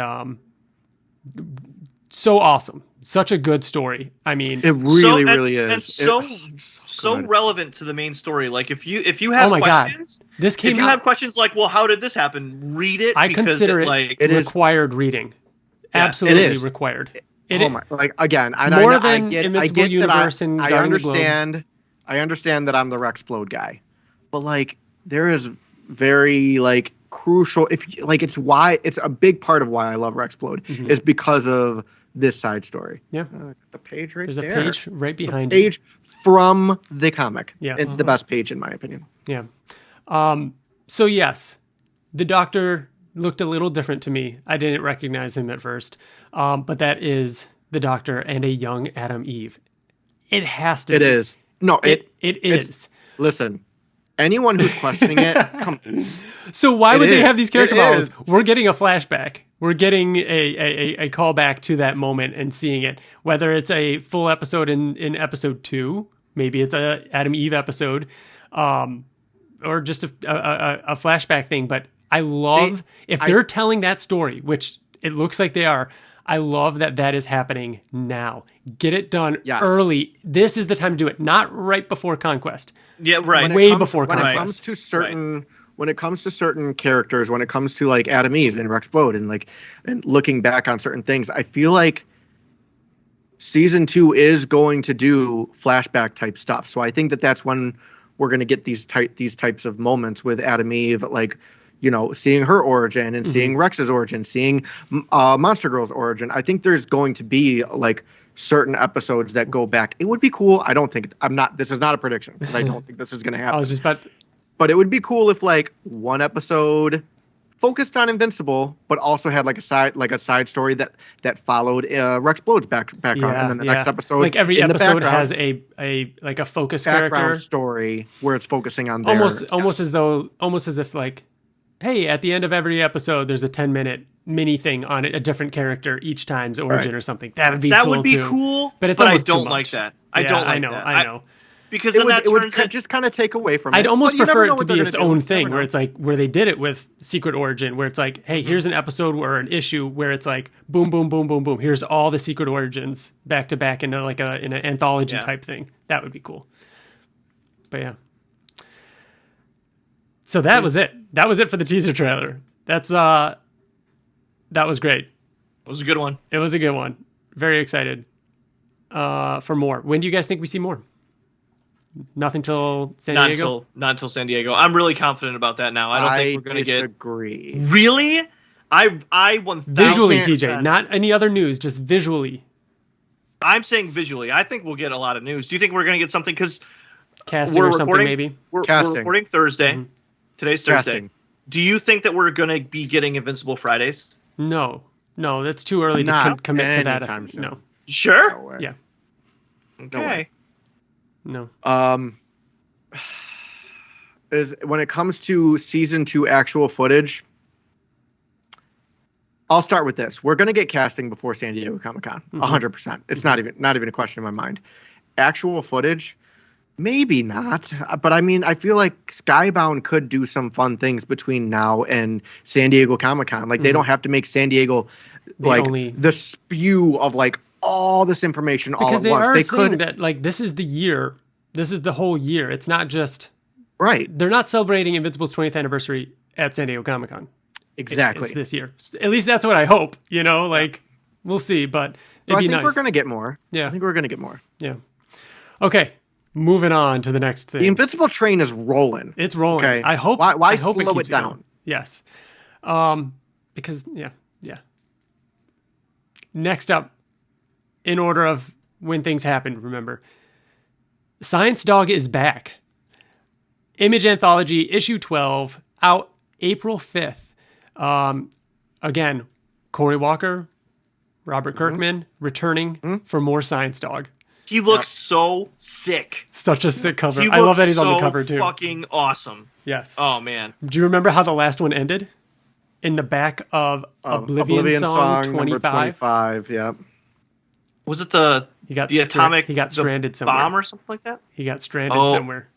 so awesome. Such a good story. I mean, it really is. And so relevant to the main story. If you have questions, this came. If you have questions well, how did this happen? Read it. I consider it required reading. Absolutely required. Again, I get Universe and I understand that I'm the Rexplode guy, but there is very crucial. It's why it's a big part of why I love Rexplode is because of this side story. Yeah, the page right there. There's a page right behind it. Page from the comic. Yeah, the best page in my opinion. Yeah. So yes, the Doctor looked a little different to me. I didn't recognize him at first, but that is the Doctor and a young Adam Eve. It has to. It be. Is. No, it is. Listen. Anyone who's questioning it, come. So why would they have these character models? We're getting a flashback. We're getting a callback to that moment and seeing it, whether it's a full episode in episode 2, maybe it's a Adam Eve episode, or just a flashback thing. But I love if they're telling that story, which it looks like they are. I love that is happening now. Get it done early. This is the time to do it, not right before Conquest. Yeah, right. Before Conquest. When it comes to certain, when it comes to certain characters, when it comes to like Adam Eve and Rexplode, and looking back on certain things, I feel like season 2 is going to do flashback type stuff. So I think that's when we're going to get these types of moments with Adam Eve, like, you know, seeing her origin and seeing Rex's origin, seeing Monster Girl's origin. I think there's going to be like certain episodes that go back. It would be cool. This is not a prediction, because I don't think this is going to happen. But it would be cool if like one episode focused on Invincible, but also had like a side story that followed Rexplode's background, and then the next episode, like every episode has a focus background character story where it's focusing on their almost as if like, hey, at the end of every episode, there's a 10-minute mini thing on it, a different character each time's origin or something. That would be cool. But I don't like that. I know. Because then it would just kind of take away from it. I'd almost prefer it to be its own thing, where it's like where they did it with Secret Origin, where it's like, hey, here's an episode or an issue where it's like boom, boom, boom, boom, boom. Here's all the Secret Origins back to back in an anthology type thing. That would be cool. But yeah. So that was it. That was it for the teaser trailer. That was great. It was a good one. It was a good one. Very excited for more. When do you guys think we see more? Nothing till San Diego? Not until San Diego. I'm really confident about that now. I don't think we're going to get... disagree. Really? I 1000%... Visually, TJ. Not any other news, just visually. I'm saying visually. I think we'll get a lot of news. Do you think we're going to get something? Because casting or something, maybe? We're recording Thursday. Mm-hmm. Today's Thursday. Casting. Do you think that we're going to be getting Invincible Fridays? No, that's too early to commit to that. Soon. No. Sure? No way. Yeah. Okay. No. When it comes to season 2 actual footage, I'll start with this. We're going to get casting before San Diego Comic-Con. 100%. It's not even a question in my mind. Actual footage, maybe not. But I mean, I feel like Skybound could do some fun things between now and San Diego Comic-Con. Like they don't have to make San Diego the spew of like all this information all at once. They could that like this is the year. This is the whole year. It's not just right. They're not celebrating Invincible's 20th anniversary at San Diego Comic-Con. Exactly. It's this year. At least that's what I hope. You know, like we'll see. But so I think nice. we're going to get more. Yeah. I think we're going to get more. Yeah. Okay. Moving on to the next thing. The Invincible train is rolling. It's rolling. Okay. I hope. Why I hope slow it down? Going. Yes. Because yeah. Next up, in order of when things happen, remember, Science Dog is back. Image Anthology issue 12 out April 5th. Again, Corey Walker, Robert Kirkman returning for more Science Dog. He looks so sick. Such a sick cover. I love that he's on the cover too. Fucking awesome. Yes. Oh man. Do you remember how the last one ended? In the back of Oblivion song 25. 25. Yep. Was it the atomic? He got stranded somewhere. Bomb or something like that. He got stranded somewhere.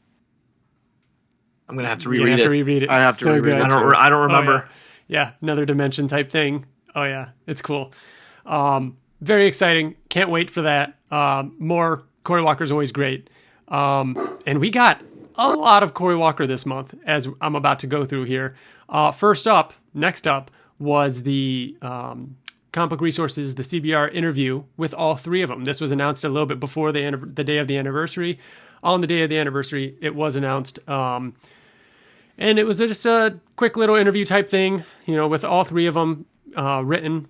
I'm gonna have to reread it. I have to reread it. I don't remember. Oh, yeah, another dimension type thing. Oh yeah, it's cool. Very exciting. Can't wait for that. More Corey Walker's always great. And we got a lot of Corey Walker this month, as I'm about to go through here. Next up was the Comic Book Resources, the CBR interview with all three of them. This was announced a little bit before the day of the anniversary. On the day of the anniversary, it was announced. And it was just a quick little interview type thing, with all three of them written.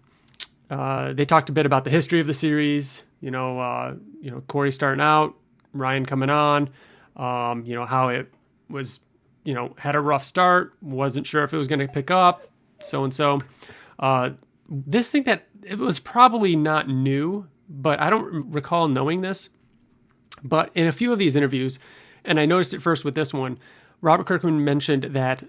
They talked a bit about the history of the series, Corey starting out, Ryan coming on, how it was, had a rough start, wasn't sure if it was going to pick up, so-and-so. This thing that it was probably not new, but I don't recall knowing this. But in a few of these interviews, and I noticed it first with this one, Robert Kirkman mentioned that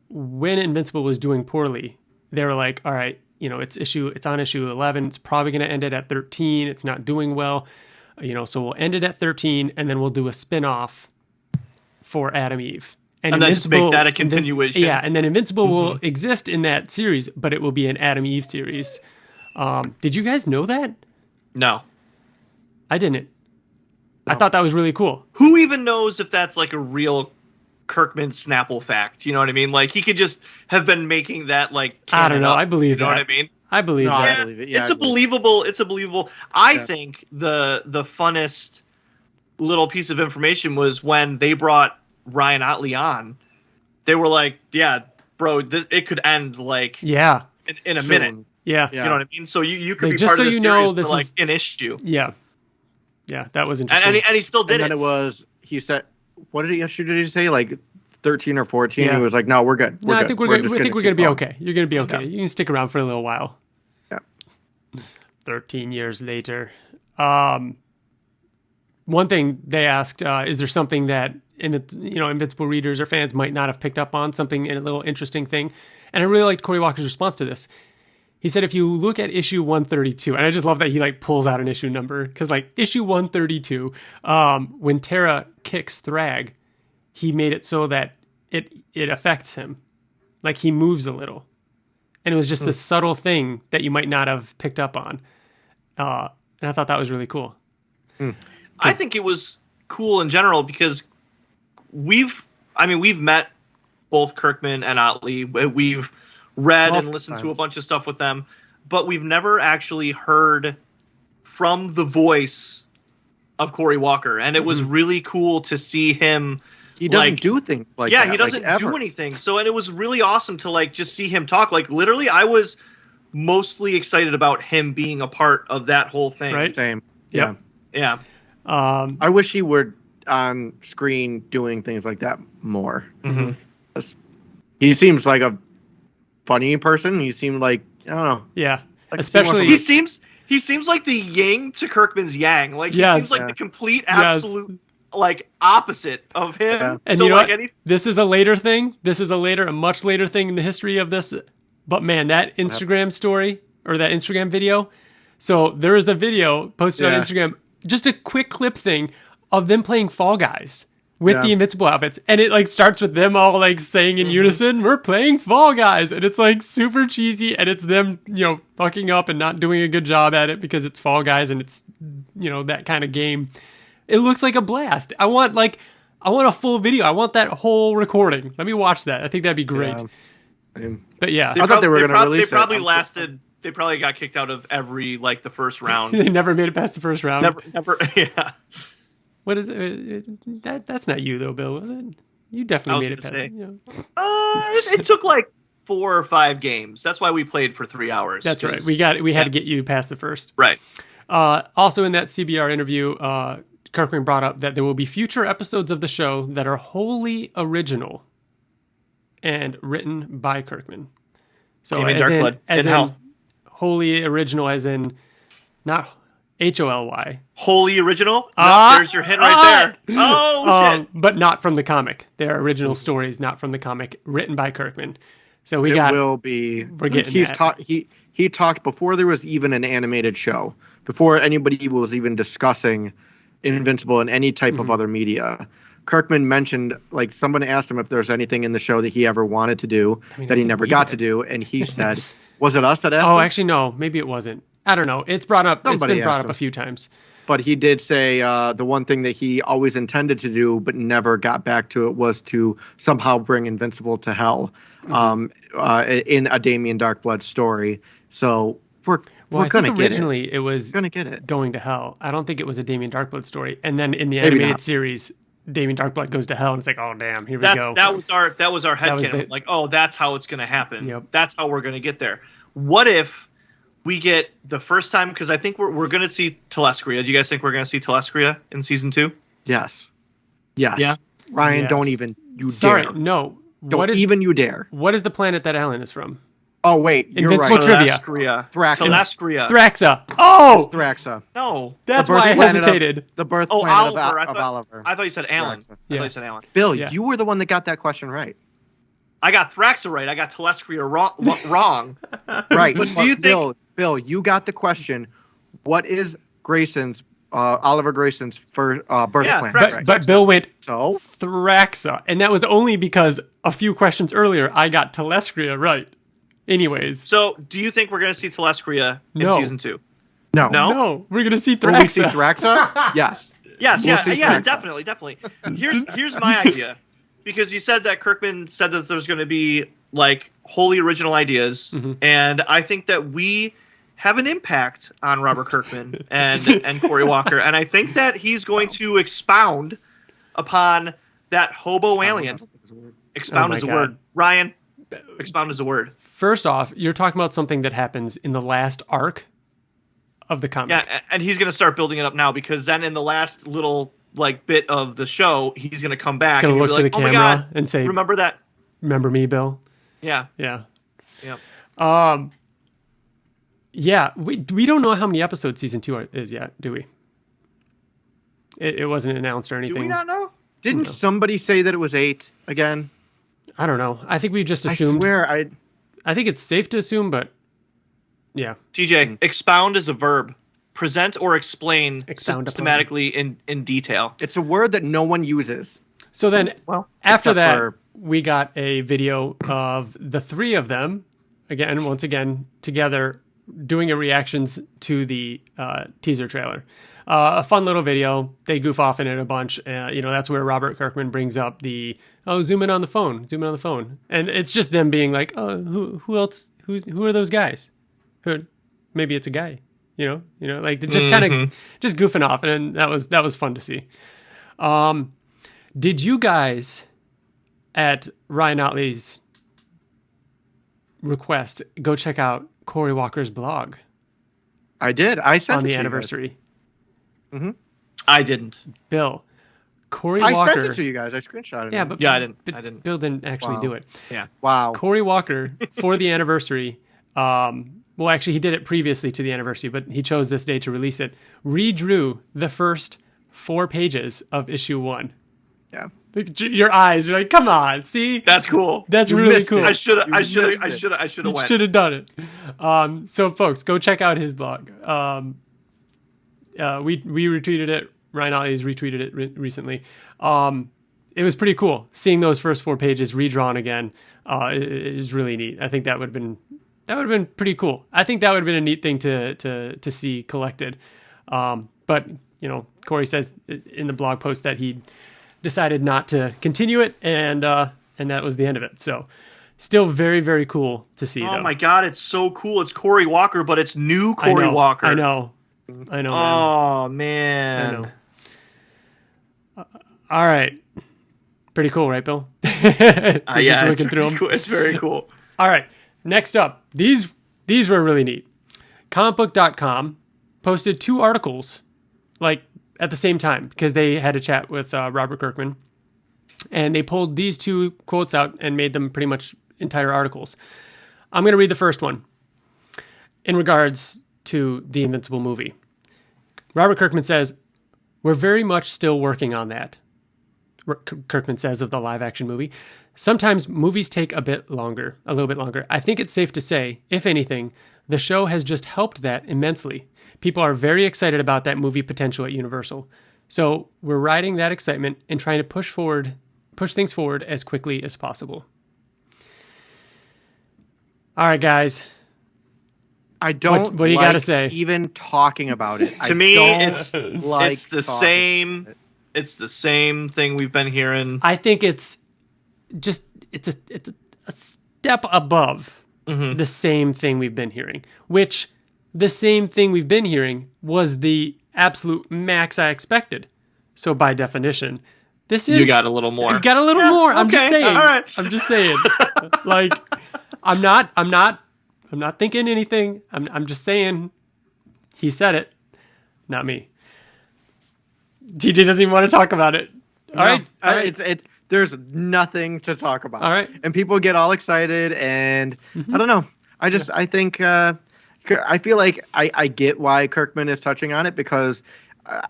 when Invincible was doing poorly, they were like, all right, it's on issue 11. It's probably going to end it at 13. It's not doing well, so we'll end it at 13, and then we'll do a spin-off for Adam Eve. And then just make that a continuation. And then Invincible will exist in that series, but it will be an Adam Eve series. Did you guys know that? No. I didn't. No. I thought that was really cool. Who even knows if that's like a real Kirkman Snapple fact? You know what I mean? Like, he could just have been making that, like, I don't know. I believe that. You know what I mean? I believe that. I believe it. Yeah, it's a believable. I think the funnest little piece of information was when they brought Ryan Ottley on. They were like, yeah, bro, it could end like in a minute. Yeah. You know what I mean? So you could be part of the series for like an issue. Yeah. Yeah, that was interesting. And he still did it. And then it was, he said, what did he say? Like 13 or 14? Yeah. He was like, no, we're good. I think we're going to be okay. You're going to be okay. Yeah. You can stick around for a little while. Yeah. 13 years later. One thing they asked, is there something that Invincible readers or fans might not have picked up on, something in a little interesting thing? And I really liked Cory Walker's response to this. He said, if you look at issue 132, and I just love that he like pulls out an issue number, because like issue 132, when Tara kicks Thrag, he made it so that it affects him, like he moves a little, and it was just this subtle thing that you might not have picked up on, and I thought that was really cool. I think it was cool in general because we've met both Kirkman and Ottley. We've read and listened to a bunch of stuff with them, but we've never actually heard from the voice of Cory Walker, and it was really cool to see him. He doesn't do things like that. Yeah, he doesn't do anything. So, and it was really awesome to like just see him talk. Like literally, I was mostly excited about him being a part of that whole thing. Right. Same. Yep. Yeah. I wish he were on screen doing things like that more. He seems like a funny person. He seemed like, I don't know. Yeah. Like especially he seems like the yang to Kirkman's yang. Like he seems like the complete absolute like opposite of him. Yeah. And so, you know what? This is a later thing. A much later thing in the history of this. But man, that Instagram story or that Instagram video. So there is a video posted on Instagram, just a quick clip thing of them playing Fall Guys with the Invincible outfits, and it like starts with them all like saying in unison, "We're playing Fall Guys," and it's like super cheesy, and it's them fucking up and not doing a good job at it because it's Fall Guys and it's that kind of game. It looks like a blast. I want a full video. I want that whole recording. Let me watch that. I think that'd be great. But yeah, I thought they were going to release it. They probably got kicked out of every the first round. They never made it past the first round. Never. Yeah. What is it? That's not you though, Bill, was it? You definitely made it past. It took like 4 or 5 games. That's why we played for 3 hours. That's right. We had to get you past the first. Right. Also in that CBR interview, Kirkman brought up that there will be future episodes of the show that are wholly original and written by Kirkman. So as in wholly original, as in not HOLY. Wholly original? There's your hint right there. Oh, shit. But not from the comic. They're original stories, not from the comic, written by Kirkman. So we're getting he talked before there was even an animated show, before anybody was even discussing Invincible in any type of other media. Kirkman mentioned, like, someone asked him if there's anything in the show that he ever wanted to do that he never got to do, and he said, was it us that asked him? Actually, no, maybe it wasn't. I don't know. It's been brought up a few times. But he did say the one thing that he always intended to do but never got back to it was to somehow bring Invincible to hell in a Damien Darkblood story. So we're going to get it. Originally, it was going to hell. I don't think it was a Damien Darkblood story. And then in the animated series, Damien Darkblood goes to hell, and it's like, oh damn, here we go. That was our headcanon. Like, oh, that's how it's going to happen. Yep. That's how we're going to get there. What if we get the first time, because I think we're going to see Telescria. Do you guys think we're going to see Telescria in season 2? Yes. Yeah. Ryan, don't even you Sorry, dare. No. Don't even you dare. What is the planet that Alan is from? Oh, wait. Invincible trivia. Telescria. Thraxa. Oh! Thraxa. No. That's why I hesitated. The birth planet of Oliver. Oliver. I thought you said Alan. Bill, you were the one that got that question right. I got Thraxa right. I got Telescria wrong. Right. But do you think... Bill, you got the question. What is Grayson's, Oliver Grayson's birth plan? But Bill went so Thraxa, and that was only because a few questions earlier I got Telescria right. Anyways. So, do you think we're going to see Telescria in season 2? No, we're gonna see Thraxa. Will we see Thraxa? Yes. Definitely. Here's my idea, because you said that Kirkman said that there's going to be like wholly original ideas, and I think that we have an impact on Robert Kirkman and Corey Walker, and I think that he's going to expound upon that hobo alien. Expound is a word, Ryan. Expound is a word. First off, you're talking about something that happens in the last arc of the comic. Yeah, and he's going to start building it up now, because then in the last little like bit of the show, he's going to come back. He's going to look to the camera and say, "Remember that? Remember me, Bill?" Yeah. We don't know how many episodes season 2 is yet, do we? It wasn't announced or anything. Do we not know? Didn't somebody say that it was 8 again? I don't know. I think we just assumed. I swear, I think it's safe to assume, but yeah. TJ, expound is a verb. Present or explain systematically in detail. It's a word that no one uses. So then, after that, we got a video of the three of them, once again, together, doing a reactions to the teaser trailer. A fun little video. They goof off in it a bunch. That's where Robert Kirkman brings up zoom in on the phone. And it's just them being like, oh, who else? Who are those guys? Maybe it's a guy, like just kind of just goofing off. And that was fun to see. Did you guys at Ryan Ottley's request go check out Corey Walker's blog? I did. I sent on it the to anniversary. Mm-hmm. I didn't. Bill, Corey Walker. I sent it to you guys. I screenshotted it. I didn't. Bill didn't actually do it. Yeah. Wow. Corey Walker for the anniversary. Well, actually, he did it previously to the anniversary, but he chose this day to release it. Redrew the first 4 pages of issue 1. Yeah. Your eyes are like, come on, see? That's cool. That's really cool. I should have went. Should have done it. So folks, go check out his blog. We retweeted it. Ryan Ottley's retweeted it recently. It was pretty cool seeing those first 4 pages redrawn again. It is really neat. I think that would have been pretty cool. I think that would have been a neat thing to see collected. But Corey says in the blog post that he decided not to continue it, and that was the end of it. So still very, very cool to see. Oh my God, it's so cool. It's Corey Walker, but it's new Corey Walker. I know. Oh man. I know. All right. Pretty cool, right, Bill? Yeah, looking through them. Cool. It's very cool. All right. Next up, these were really neat. Comicbook.com posted 2 articles, at the same time, because they had a chat with Robert Kirkman, and they pulled these 2 quotes out and made them pretty much entire articles. I'm going to read the first one in regards to the Invincible movie. Robert Kirkman says, "We're very much still working on that." Kirkman says of the live-action movie, "Sometimes movies take a little bit longer. I think it's safe to say, if anything, the show has just helped that immensely. People are very excited about that movie potential at Universal. So we're riding that excitement and trying to push things forward as quickly as possible." All right, guys. I don't. What do you got to say? Even talking about it. To me, it's the same. It's the same thing we've been hearing. I think it's a step above the same thing we've been hearing, which the same thing we've been hearing was the absolute max I expected. So by definition, this is... You got a little more. You got a little more. Okay. I'm just saying. All right. I'm just saying. I'm not thinking anything. I'm just saying he said it, not me. TJ doesn't even want to talk about it. All right. There's nothing to talk about. All right. And people get all excited, and I don't know. I think I feel like I get why Kirkman is touching on it, because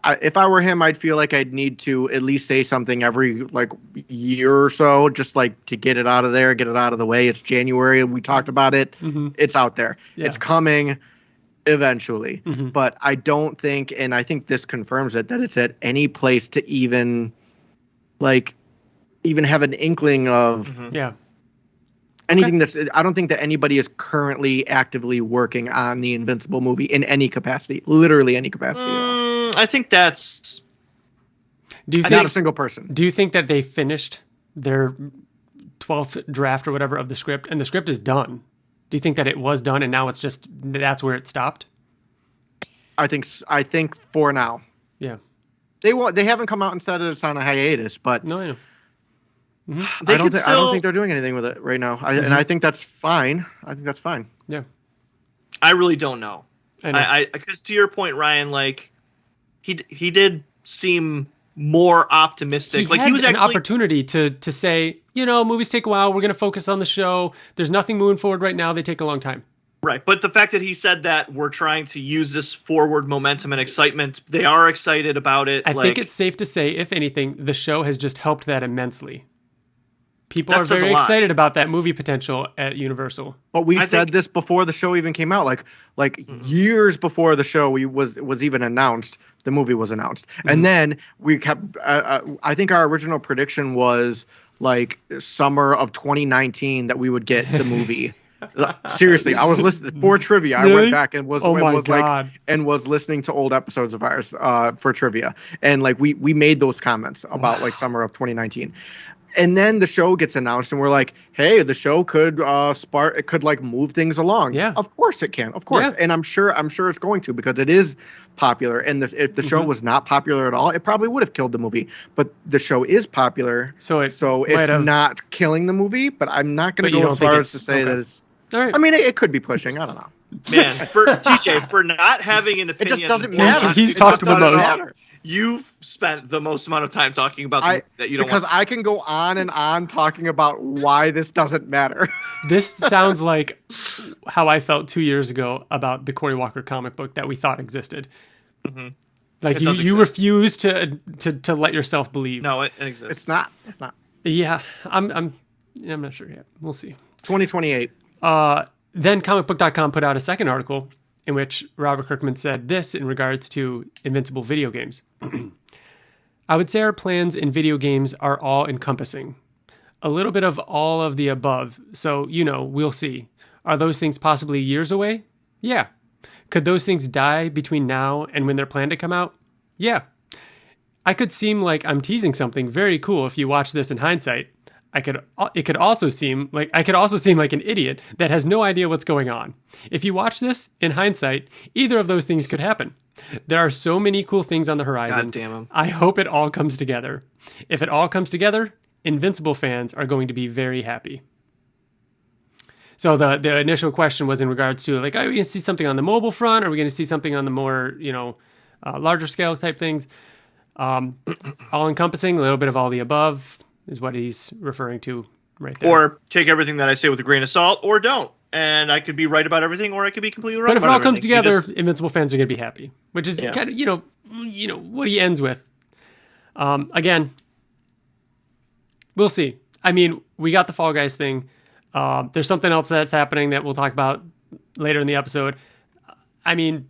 if I were him, I'd feel like I'd need to at least say something every like year or so, just like to get it out of there, get it out of the way. It's January. We talked about it. Mm-hmm. It's out there. Yeah. It's coming eventually. Mm-hmm. But I don't think, and I think this confirms it, that it's at any place to even have an inkling of anything that's. I don't think that anybody is currently actively working on the Invincible movie in any capacity, literally any capacity. I think that's. Not a single person. Do you think that they finished their 12th draft or whatever of the script, and the script is done? Do you think that it was done and now it's just that's where it stopped? I think for now. Yeah. They haven't come out and said it's on a hiatus, but no, I know. Mm-hmm. I don't think they're doing anything with it right now. And I think that's fine. I think that's fine. Yeah. I really don't know. I because to your point, Ryan, like he did seem more optimistic. He was actually an opportunity to say, movies take a while. We're going to focus on the show. There's nothing moving forward right now. They take a long time. Right. But the fact that he said that we're trying to use this forward momentum and excitement, they are excited about it. I think it's safe to say, if anything, the show has just helped that immensely. People are very excited about that movie potential at Universal. But we said this before the show even came out, like years before the show was even announced. The movie was announced, and then we kept. I think our original prediction was like summer of 2019 that we would get the movie. Seriously, I was listening for trivia. Really? I went back and was listening to old episodes of ours for trivia, and like we made those comments about like summer of 2019. And then the show gets announced, and we're like, "Hey, the show could it could like move things along." Yeah, of course it can, of course. Yeah. And I'm sure it's going to, because it is popular. And if the show was not popular at all, it probably would have killed the movie. But the show is popular, so it's not killing the movie. But I'm not going to go as far as to say that it's. All right. I mean, it could be pushing. I don't know. Man, for TJ, for not having an opinion, it just doesn't matter. He's talked the most. You've spent the most amount of time talking about that you don't because I can go on and on talking about why this doesn't matter. This sounds like how I felt 2 years ago about the Cory Walker comic book that we thought existed. Mm-hmm. Like you refuse to let yourself believe. No, it exists. It's not. Yeah, I'm not sure yet. We'll see. 2028. Then comicbook.com put out a second article in which Robert Kirkman said this in regards to Invincible video games. I would say our plans in video games are all encompassing. A little bit of all of the above. So, we'll see. Are those things possibly years away? Yeah. Could those things die between now and when they're planned to come out? Yeah. I could seem like I'm teasing something very cool if you watch this in hindsight. It could also seem like an idiot that has no idea what's going on. If you watch this in hindsight, either of those things could happen. There are so many cool things on the horizon. God damn 'em. I hope it all comes together. If it all comes together, Invincible fans are going to be very happy. So the initial question was in regards to like, are we going to see something on the mobile front? Are we going to see something on the more larger scale type things? All encompassing, a little bit of all the above. Is what he's referring to right there. Or take everything that I say with a grain of salt, or don't. And I could be right about everything, or I could be completely wrong. But if it all comes together, Invincible fans are going to be happy, which is kind of what he ends with. Again, we'll see. I mean, we got the Fall Guys thing. There's something else that's happening that we'll talk about later in the episode. I mean,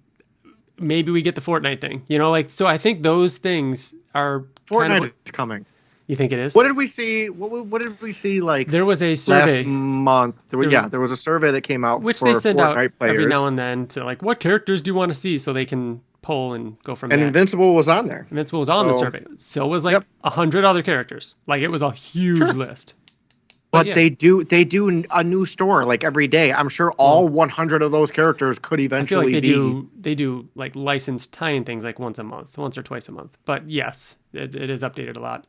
maybe we get the Fortnite thing. So I think those things are Fortnite is coming. You think it is? What did we see? What did we see? Like there was a survey last month. There was a survey that came out, which for they send Fortnite out players every now and then to like, what characters do you want to see, so they can poll and go from there. And Invincible was on there. Invincible was on the survey. So was like 100 other characters. Like it was a huge list. But they do a new store like every day. I'm sure all 100 of those characters could eventually they do like licensed tie-in things like once or twice a month. But yes, it is updated a lot.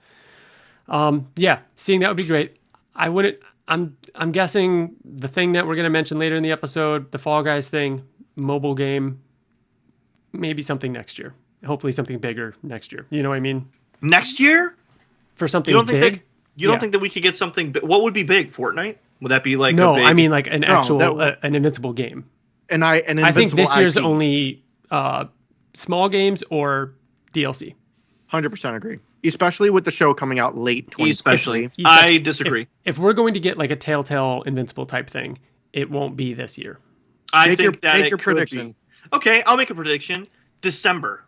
Seeing that would be great. I'm guessing the thing that we're going to mention later in the episode, the Fall Guys thing, mobile game, maybe something next year. Hopefully something bigger next year. You know what I mean? Next year? For something big? You don't think that we could get something big? What would be big? Fortnite? Would that be like I mean like an actual an Invincible game. I think this year's only small games or DLC. 100% agree. Especially with the show coming out late 2023. I disagree. If we're going to get like a Telltale Invincible type thing, it won't be this year. Make your prediction. Be. Okay, I'll make a prediction. December.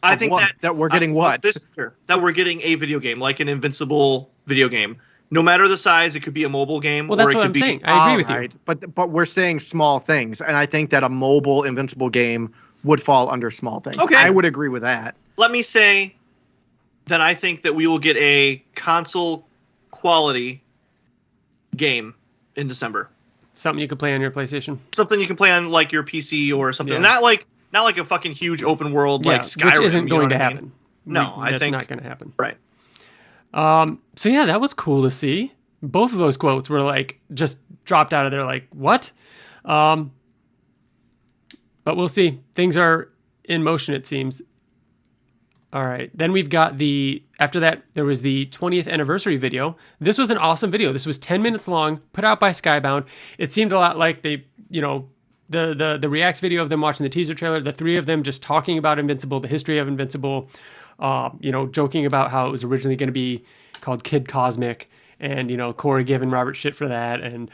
I think that we're getting what? This year, that we're getting a video game, like an Invincible video game. No matter the size, it could be a mobile game. Well, that's what I'm saying. I agree with you. But we're saying small things, and I think that a mobile Invincible game would fall under small things. Okay. I would agree with that. Let me say that I think that we will get a console quality game in December. Something you could play on your PlayStation. Something you can play on like your PC or something. Yeah. Not like a fucking huge open world like Skyrim. Which isn't going to happen. No, I think that's not going to happen. Right. So yeah, that was cool to see. Both of those quotes were like just dropped out of there like, what? But we'll see. Things are in motion, it seems. All right. Then we've got after that, there was the 20th anniversary video. This was an awesome video. This was 10 minutes long, put out by Skybound. It seemed a lot like the Reacts video of them watching the teaser trailer, the three of them just talking about Invincible, the history of Invincible, joking about how it was originally going to be called Kid Cosmic, and, Corey giving Robert shit for that. And,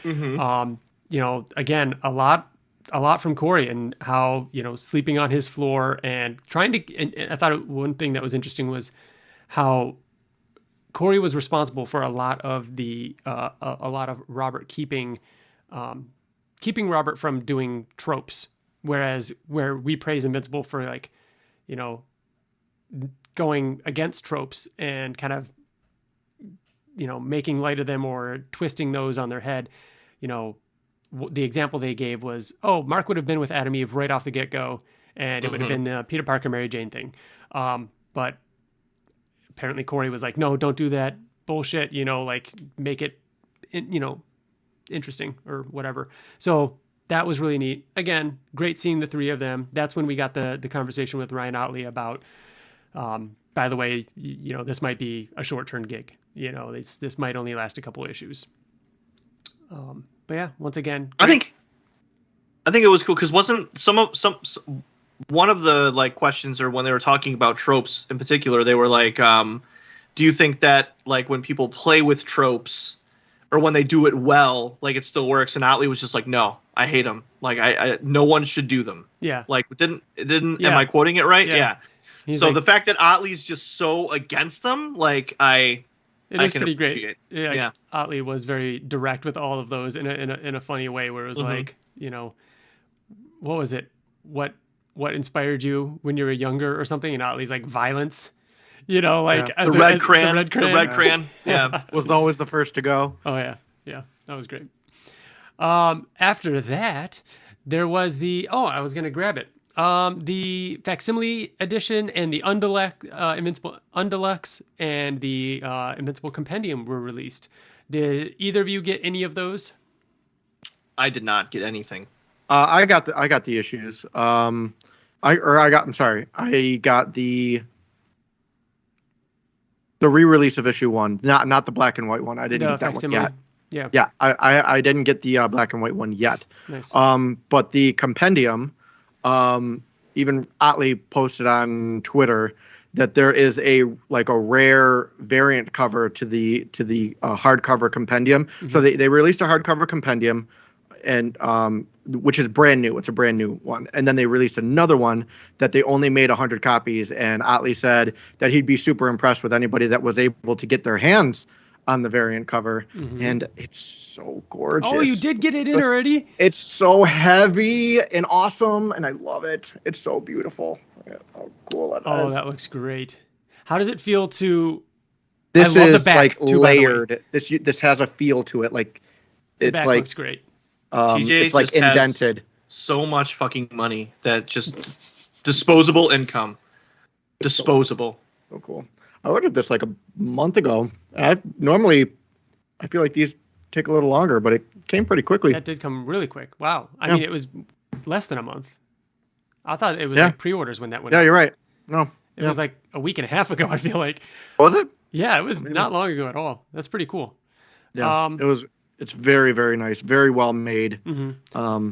again, a lot from Corey and how, sleeping on his floor and trying to, and I thought one thing that was interesting was how Corey was responsible for a lot of Robert keeping Robert from doing tropes, whereas where we praise Invincible for going against tropes and kind of, making light of them or twisting those on their head, the example they gave was, Mark would have been with Adam Eve right off the get-go, and it would have been the Peter Parker, Mary Jane thing. But apparently Corey was like, no, don't do that bullshit, make it, interesting or whatever. So that was really neat. Again, great seeing the three of them. That's when we got the conversation with Ryan Ottley about, by the way, this might be a short-term gig. This might only last a couple of issues. But yeah, once again, great. I think it was cool because wasn't one of the questions, or when they were talking about tropes in particular, they were like, do you think that when people play with tropes or when they do it well, it still works? And Ottley was just like, no, I hate them. I no one should do them. Yeah. Didn't yeah. Am I quoting it right? Yeah. So the fact that Ottley's just so against them, it is pretty great. Yeah. Ottley was very direct with all of those in a funny way, where it was what was it? What inspired you when you were younger or something? And Ottley's like violence. The red crayon. Yeah. Was always the first to go. Oh yeah. Yeah. That was great. After that, there was I was going to grab it. The facsimile edition and the Invincible Undeluxe and the Invincible Compendium were released. Did either of you get any of those? I did not get anything. I got the issues. I got the re-release of issue 1, not the black and white one. I didn't get that facsimile one yet. Yeah. I didn't get the black and white one yet. Nice. But the compendium. Even Ottley posted on Twitter that there is a rare variant cover to the hardcover compendium. Mm-hmm. So they released a hardcover compendium, and which is brand new. It's a brand new one. And then they released another one that they only made 100 copies. And Ottley said that he'd be super impressed with anybody that was able to get their hands on the variant cover. Mm-hmm. And it's so gorgeous. Oh, you did get it in already? It's so heavy and awesome, and I love it. It's so beautiful. How cool it is. Oh, that looks great. How does it feel to... This is layered. This has a feel to it. The back looks great. TJ it's indented. So much fucking money that just... disposable income. Disposable. So cool. I ordered this a month ago. I feel like these take a little longer, but it came pretty quickly. That did come really quick. Wow. I mean, it was less than a month. I thought it was pre-orders when that went out. Yeah, you're right. No. It was a week and a half ago, I feel like. Was it? Yeah, it was not long ago at all. That's pretty cool. Yeah, it's very, very nice. Very well made. Mm-hmm.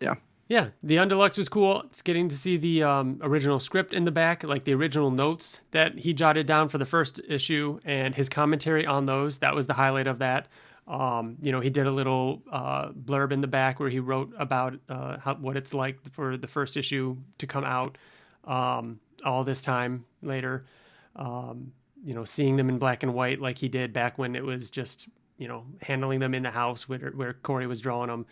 Yeah. Yeah, the Undeluxe was cool. It's getting to see the original script in the back, like the original notes that he jotted down for the first issue and his commentary on those. That was the highlight of that. He did a little blurb in the back where he wrote about what it's like for the first issue to come out all this time later. Seeing them in black and white like he did back when it was just, handling them in the house where Corey was drawing them.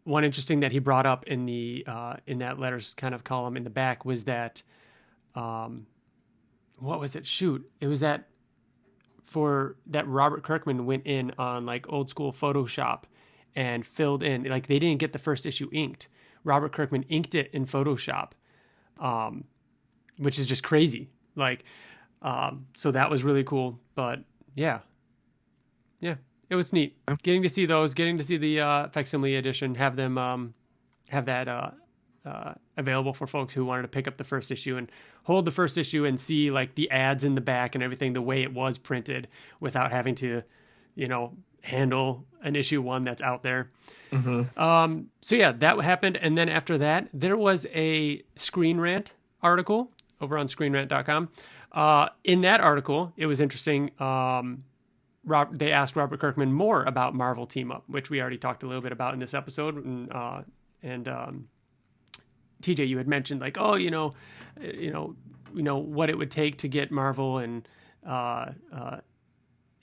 One interesting that he brought up in the in that letters kind of column in the back was that, what was it? Shoot, it was that Robert Kirkman went in on like old school Photoshop and filled in, like they didn't get the first issue inked. Robert Kirkman inked it in Photoshop, which is just crazy. Like, so that was really cool. But yeah. It was neat getting to see those, getting to see the facsimile edition, have them have that available for folks who wanted to pick up the first issue and hold the first issue and see like the ads in the back and everything the way it was printed without having to, handle an issue 1 that's out there. Mm-hmm. So yeah, that happened. And then after that, there was a Screen Rant article over on screenrant.com. In that article, it was interesting. They asked Robert Kirkman more about Marvel Team Up, which we already talked a little bit about in this episode. And TJ, you had mentioned like, what it would take to get Marvel and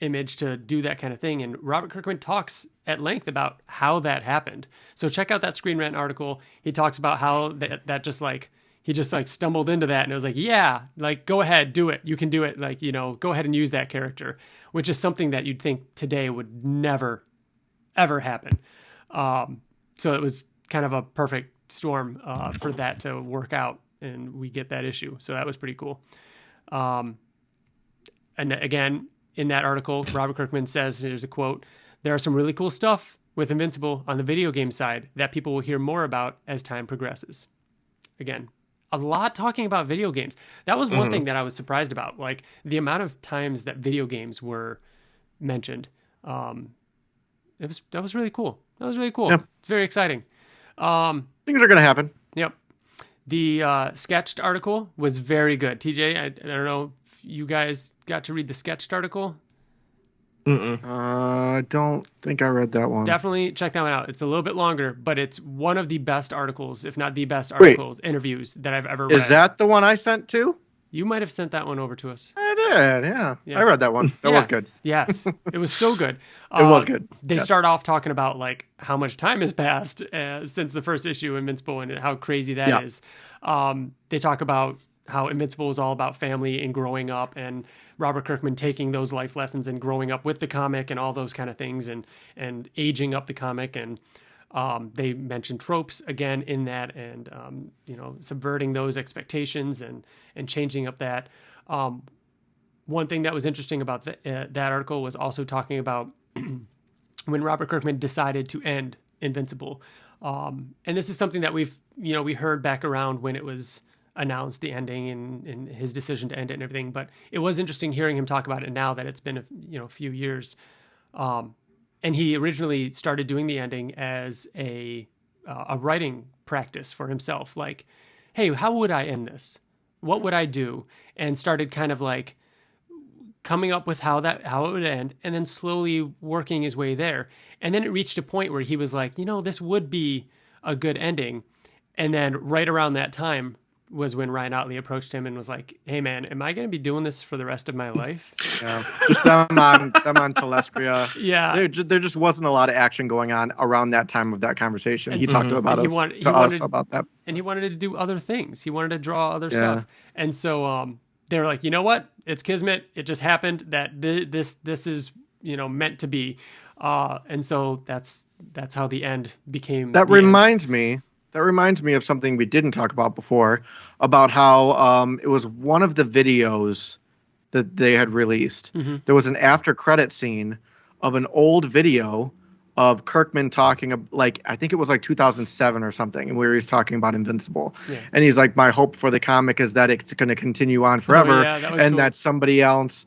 Image to do that kind of thing. And Robert Kirkman talks at length about how that happened. So check out that Screen Rant article. He talks about how that just like, he just like stumbled into that and it was like, yeah, like go ahead, do it. You can do it. Like, go ahead and use that character, which is something that you'd think today would never, ever happen. So it was kind of a perfect storm for that to work out and we get that issue. So that was pretty cool. And again, in that article, Robert Kirkman says, there's a quote, "There are some really cool stuff with Invincible on the video game side that people will hear more about as time progresses." Again, a lot talking about video games. That was one thing that I was surprised about, like the amount of times that video games were mentioned. That was really cool. That was really cool. Yeah. It's very exciting. Things are going to happen. Yep. The sketched article was very good. TJ, I don't know if you guys got to read the sketched article. I don't think I read that one. Definitely check that one out. It's a little bit longer, but it's one of the best articles, if not the best interviews that I've ever read. Is that the one I sent to? You might have sent that one over to us. I did, yeah. I read that one. That was good. Yes, it was so good. It was good. They start off talking about like how much time has passed since the first issue of Invincible and how crazy that is. They talk about how Invincible is all about family and growing up, and Robert Kirkman taking those life lessons and growing up with the comic and all those kind of things and aging up the comic. And they mention tropes again in that and, subverting those expectations and changing up that. One thing that was interesting about that article was also talking about when Robert Kirkman decided to end Invincible. And this is something that we heard back around when it was announced, the ending and his decision to end it and everything. But it was interesting hearing him talk about it now that it's been a few years. And he originally started doing the ending as a writing practice for himself. Like, hey, how would I end this? What would I do? And started kind of like coming up with how it would end, and then slowly working his way there. And then it reached a point where he was like, this would be a good ending. And then right around that time was when Ryan Ottley approached him and was like, "Hey man, am I going to be doing this for the rest of my life?" Yeah, just them on Telestria. Yeah, there just wasn't a lot of action going on around that time of that conversation. And he talked about us about that, and he wanted to do other things. He wanted to draw other stuff, and so they were like, "You know what? It's kismet. It just happened that this is meant to be," and so that's how the end became. That reminds me of something we didn't talk about before, about how it was one of the videos that they had released. Mm-hmm. There was an after credit scene of an old video of Kirkman talking like, I think it was like 2007 or something, and where he's talking about Invincible. Yeah. And he's like, my hope for the comic is that it's going to continue on forever, that somebody else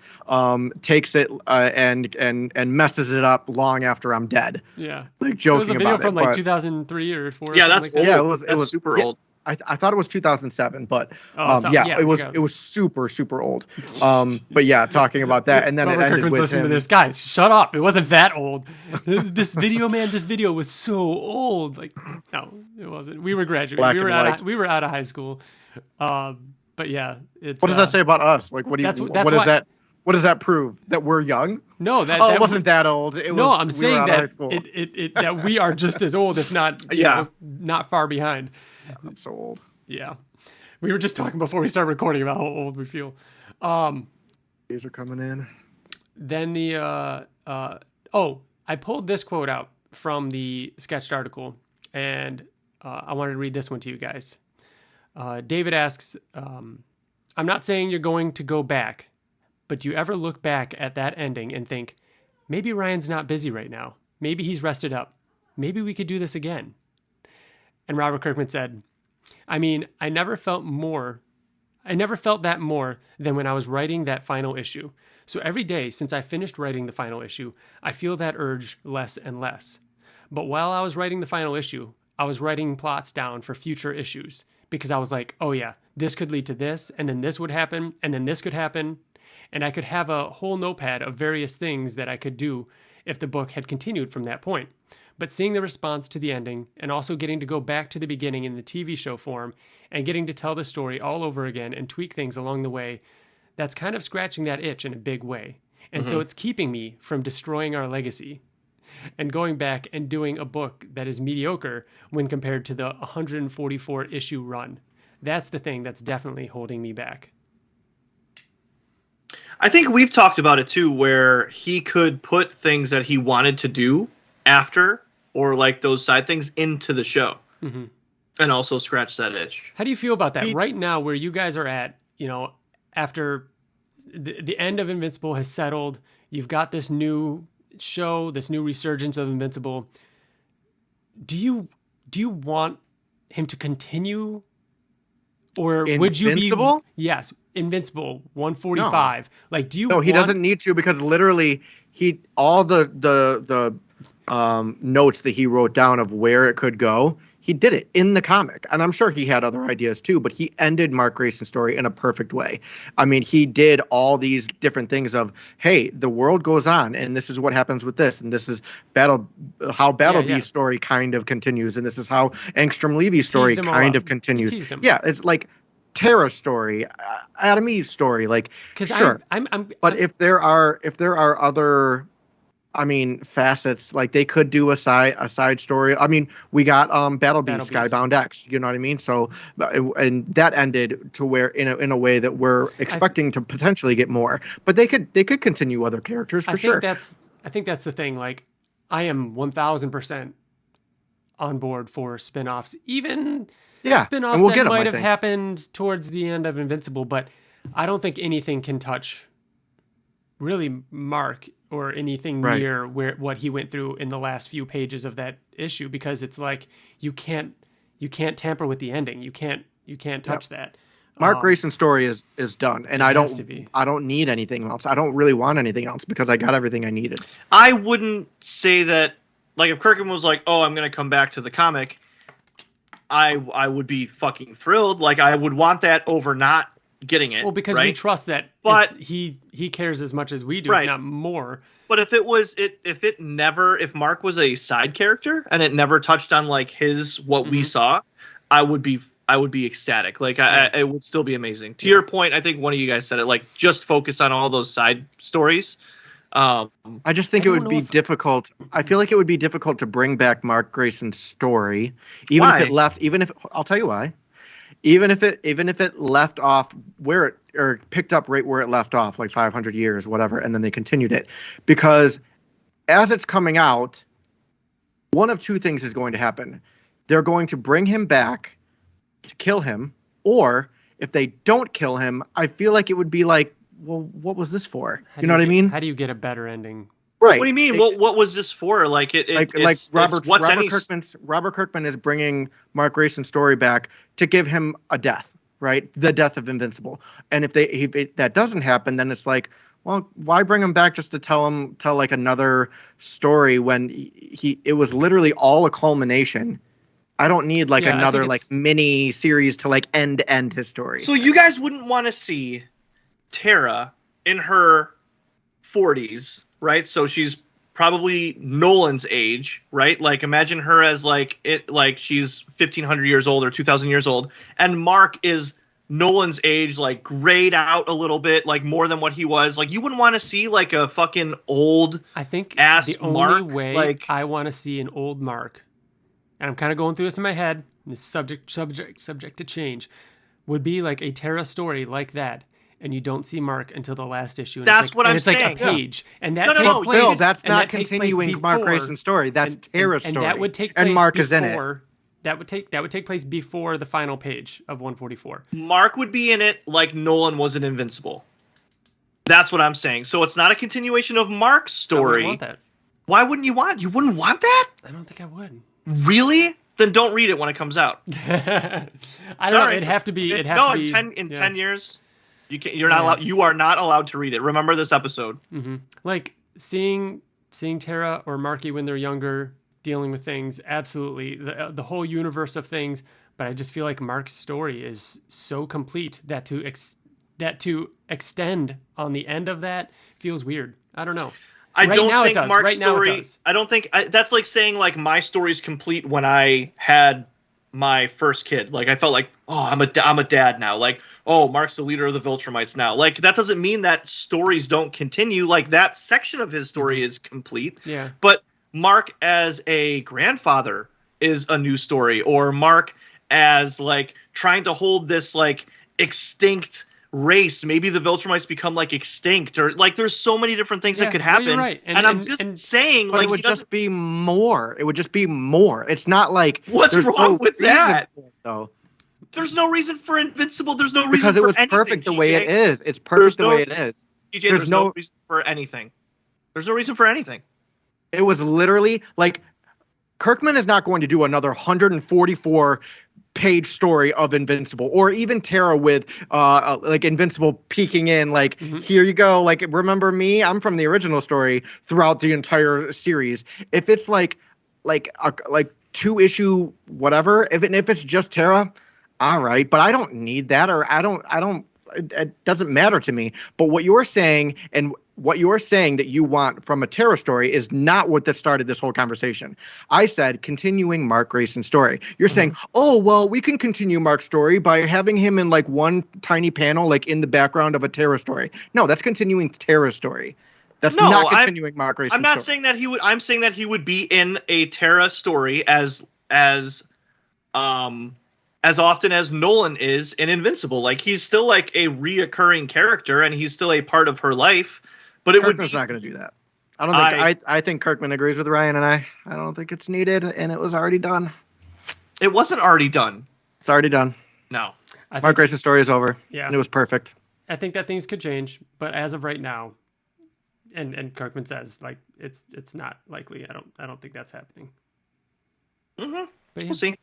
takes it and messes it up long after I'm dead. Yeah. Like joking about it. It was a video from like 2003 or 4. Yeah, that's old. Yeah, it was super old. I thought it was 2007, but it was super, super old. But yeah, talking about that, and then Robert it ended Kirkman's with listening him. to this. Guys, shut up! It wasn't that old. This video was so old. Like, no, it wasn't. We were graduating. We were out of high school. But yeah, it's. What does that say about us? Like, what does that prove? That we're young? No, it wasn't that old. I'm saying that that we are just as old, if not, not far behind. I'm so old. Yeah. We were just talking before we started recording about how old we feel. These are coming in. Then I pulled this quote out from the sketched article, and I wanted to read this one to you guys. David asks, I'm not saying you're going to go back, but do you ever look back at that ending and think, maybe Ryan's not busy right now. Maybe he's rested up. Maybe we could do this again. And Robert Kirkman said, I mean, I never felt that more than when I was writing that final issue. So every day since I finished writing the final issue, I feel that urge less and less. But while I was writing the final issue, I was writing plots down for future issues because I was like, oh yeah, this could lead to this, and then this would happen, and then this could happen. And I could have a whole notepad of various things that I could do if the book had continued from that point. But seeing the response to the ending and also getting to go back to the beginning in the TV show form and getting to tell the story all over again and tweak things along the way, that's kind of scratching that itch in a big way. And so it's keeping me from destroying our legacy and going back and doing a book that is mediocre when compared to the 144 issue run. That's the thing that's definitely holding me back. I think we've talked about it too, where he could put things that he wanted to do after, or like those side things, into the show, and also scratch that itch. How do you feel about that right now, where you guys are at? After the end of Invincible has settled, you've got this new show, this new resurgence of Invincible. Do you want him to continue, or would you be Invincible? Yes, Invincible 145. No. Like, do you? No, he doesn't need to, because literally all the notes that he wrote down of where it could go, he did it in the comic. And I'm sure he had other ideas too, but he ended Mark Grayson's story in a perfect way. I mean, he did all these different things of, hey, the world goes on, and this is what happens with this, and this is how Battlebeast's story kind of continues, and this is how Angstrom Levy's story kind of continues. Yeah, it's like Tara's story, Adam Eve's story, like, sure. But if there are other, I mean, facets, like they could do a side story. I mean, we got Battlebeast Skybound X, you know what I mean? So, and that ended to where in a way that we're expecting to potentially get more. But they could continue other characters for sure. I think that's the thing. Like, I am 1000% on board for spin-offs, even spin-offs that might have happened towards the end of Invincible, but I don't think anything can touch really Mark or anything near what he went through in the last few pages of that issue, because it's like you can't tamper with the ending. You can't touch that. Mark Grayson's story is done, and I don't need anything else. I don't really want anything else because I got everything I needed. I wouldn't say that, like, if Kirkman was like, "Oh, I'm going to come back to the comic," I would be fucking thrilled. Like, I would want that over not getting it. Well, because we trust that, but he cares as much as we do, if not more. But if if Mark was a side character and it never touched on like what we saw, I would be ecstatic. Like, it would still be amazing. To your point, I think one of you guys said it, like, just focus on all those side stories. I just think it would be difficult. I feel like it would be difficult to bring back Mark Grayson's story, even if I'll tell you why. Even if it left off or picked up right where it left off, like 500 years, whatever, and then they continued it, because as it's coming out, one of two things is going to happen. They're going to bring him back to kill him, or if they don't kill him, I feel like it would be like, well, what was this for? You know what I mean? How do you get a better ending? Right. What do you mean? What was this for? Like Robert Kirkman is bringing Mark Grayson's story back to give him a death, right? The death of Invincible. And if that doesn't happen, then it's like, well, why bring him back just to tell like another story when it was literally all a culmination. I don't need like another like mini series to like end his story. So you guys wouldn't want to see Tara in her 40s, right? So she's probably Nolan's age, right? Like imagine her as like she's 1,500 years old or 2,000 years old, and Mark is Nolan's age, like grayed out a little bit, like more than what he was. Like you wouldn't want to see like a fucking old. I think ass the Mark, only way like, I want to see an old Mark, and I'm kind of going through this in my head, and it's subject to change, would be like a Tara story like that. And you don't see Mark until the last issue. And that's what I'm saying. It's like a page. Yeah. And that takes place. Bill, that's not continuing Mark Grayson's story. That's Tara's story. And that would take place and Mark before, is in it. That would take place before the final page of 144. Mark would be in it like Nolan was in Invincible. That's what I'm saying. So it's not a continuation of Mark's story. I wouldn't want that. Why wouldn't you want? You wouldn't want that? I don't think I would. Really? Then don't read it when it comes out. I don't know. It'd have to be. In 10 years. You're not allowed. You are not allowed to read it. Remember this episode. Mm-hmm. Like seeing Tara or Marky when they're younger, dealing with things. Absolutely, the whole universe of things. But I just feel like Mark's story is so complete that to extend on the end of that feels weird. I don't know. I don't think Mark's story. I don't think that's like saying like my story's complete when I had my first kid. Like I felt like, oh, I'm a dad now. Like, oh, Mark's the leader of the Viltrumites now. Like that doesn't mean that stories don't continue. Like that section of his story is complete. Yeah. But Mark as a grandfather is a new story, or Mark as like trying to hold this like extinct race. Maybe the Viltrumites become like extinct, or like there's so many different things that could happen. You're right. And I'm just saying, like, it would just be more. It would just be more. It's not like what's wrong with that? Though. There's no reason for Invincible. There's no reason because it was for anything, perfect the TJ. way it is. It's perfect the way it is. TJ, there's no reason for anything. There's no reason for anything. It was literally like Kirkman is not going to do another 144 page story of Invincible, or even Tara with like Invincible peeking in like, here you go, like, remember me, I'm from the original story throughout the entire series. If it's like 2-issue whatever, if it's just Tara, all right, but I don't need that, or I don't it doesn't matter to me. But what you're saying that you want from a Tara story is not what that started this whole conversation. I said continuing Mark Grayson's story. You're saying, oh, well, we can continue Mark's story by having him in like one tiny panel, like in the background of a Tara story. No, that's continuing Tara's story. That's not continuing Mark Grayson's story. I'm not saying that he would. I'm saying that he would be in a Tara story as often as Nolan is in Invincible. Like he's still like a reoccurring character, and he's still a part of her life. But Kirkman's not going to do that. I don't think. I think Kirkman agrees with Ryan, and I don't think it's needed, and it was already done. It wasn't already done. It's already done. No. Mark Grayson's story is over. Yeah. And it was perfect. I think that things could change, but as of right now, and Kirkman says like it's not likely. I don't think that's happening. Mm-hmm. But yeah. We'll see.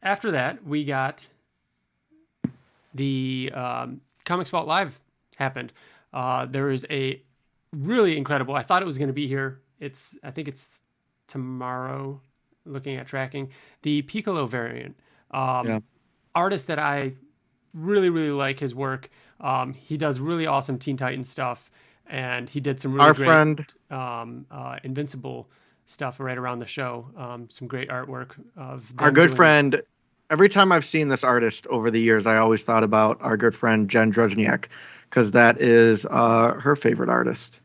After that, we got the Comics Vault Live happened. There is a really incredible. I thought it was going to be here. I think it's tomorrow. Looking at tracking the Piccolo variant. Artist that I really like his work. He does really awesome Teen Titans stuff, and he did some really great Invincible stuff right around the show. Some great artwork of our good friend. Every time I've seen this artist over the years, I always thought about our good friend Jen Drozniak, because that is her favorite artist,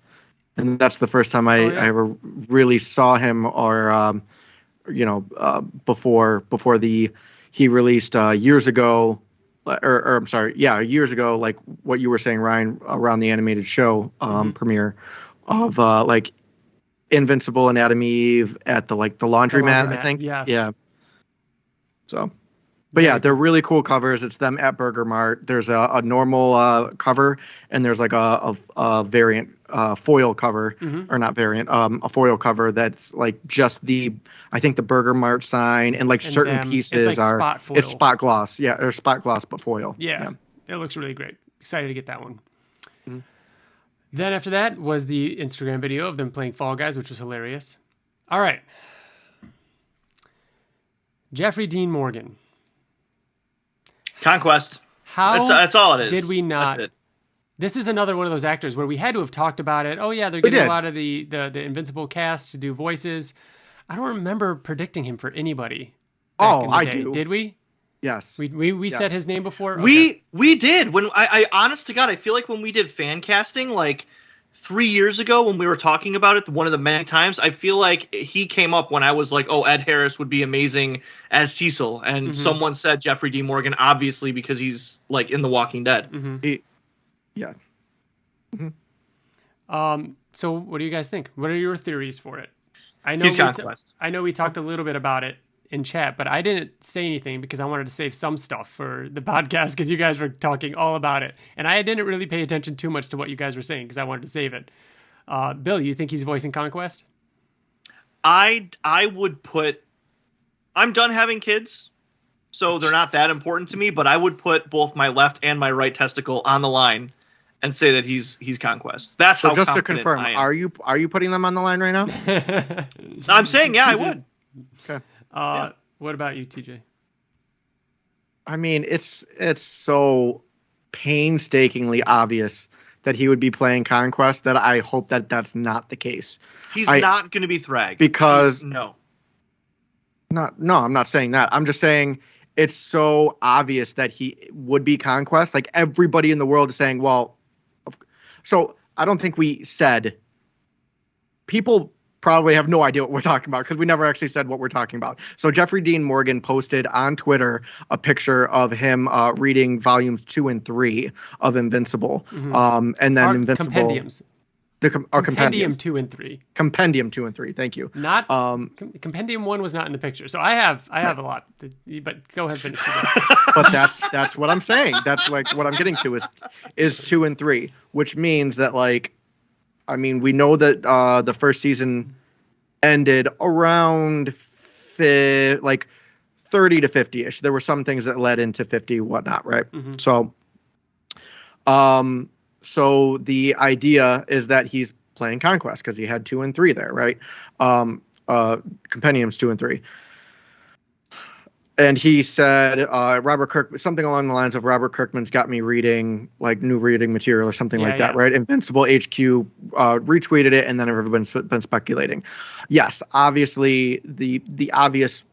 and that's the first time I ever really saw him, or before he released years ago, years ago, like what you were saying, Ryan, around the animated show premiere of like Invincible and Adam Eve at the laundromat, I think. Yes. Yeah. So But yeah, they're really cool covers. It's them at Burger Mart. There's a normal cover, and there's like a variant foil cover, or not variant, a foil cover that's like just I think the Burger Mart sign, and like certain pieces are spot foil. It's spot gloss, or spot gloss but foil. Yeah, it looks really great. Excited to get that one. Mm-hmm. Then after that was the Instagram video of them playing Fall Guys, which was hilarious. All right, Jeffrey Dean Morgan. Conquest. That's all it is. Did we not? That's it. This is another one of those actors where we had to have talked about it. Oh yeah, they're getting a lot of the Invincible cast to do voices. I don't remember predicting him for anybody. I do. Did we? Yes. We said his name before. Okay. We did. When I honest to God, I feel like when we did fan casting like 3 years ago when we were talking about it, one of the many times, I feel like he came up when I was like, oh, Ed Harris would be amazing as Cecil. And someone said Jeffrey Dean Morgan, obviously, because he's like in The Walking Dead. Yeah. So what do you guys think? What are your theories for it? I know we talked a little bit about it in chat, but I didn't say anything because I wanted to save some stuff for the podcast because you guys were talking all about it. And I didn't really pay attention too much to what you guys were saying because I wanted to save it. Bill, you think he's voicing Conquest? I would put... I'm done having kids, so they're not that important to me, but I would put both my left and my right testicle on the line and say that he's Conquest. That's so how just to confirm, are you putting them on the line right now? I'm saying, yeah, I would. Okay. What about you, TJ? I mean, it's so painstakingly obvious that he would be playing Conquest that I hope that that's not the case. He's not going to be Thrag. Because no, I'm not saying that. I'm just saying it's so obvious that he would be Conquest. Like everybody in the world is saying, well, so I don't think we said people probably have no idea what we're talking about because we never actually said what we're talking about. So Jeffrey Dean Morgan posted on Twitter a picture of him reading volumes 2 and 3 of Invincible. And then Invincible compendiums. Compendium 2 and 3. Compendium 2 and 3. Thank you. Not Compendium 1 was not in the picture. So I have a lot. But go ahead, finish. But that's what I'm saying. That's like what I'm getting to is 2 and 3, which means that like. I mean, we know that the first season ended around 30 to 50-ish. There were some things that led into 50, whatnot, right? So the idea is that he's playing Conquest because he had 2 and 3 there, right? Compendiums 2 and 3. And he said, something along the lines of Robert Kirkman's got me reading like new reading material or something like that, right? Invincible HQ retweeted it, and then everyone's been speculating. Yes, obviously the obvious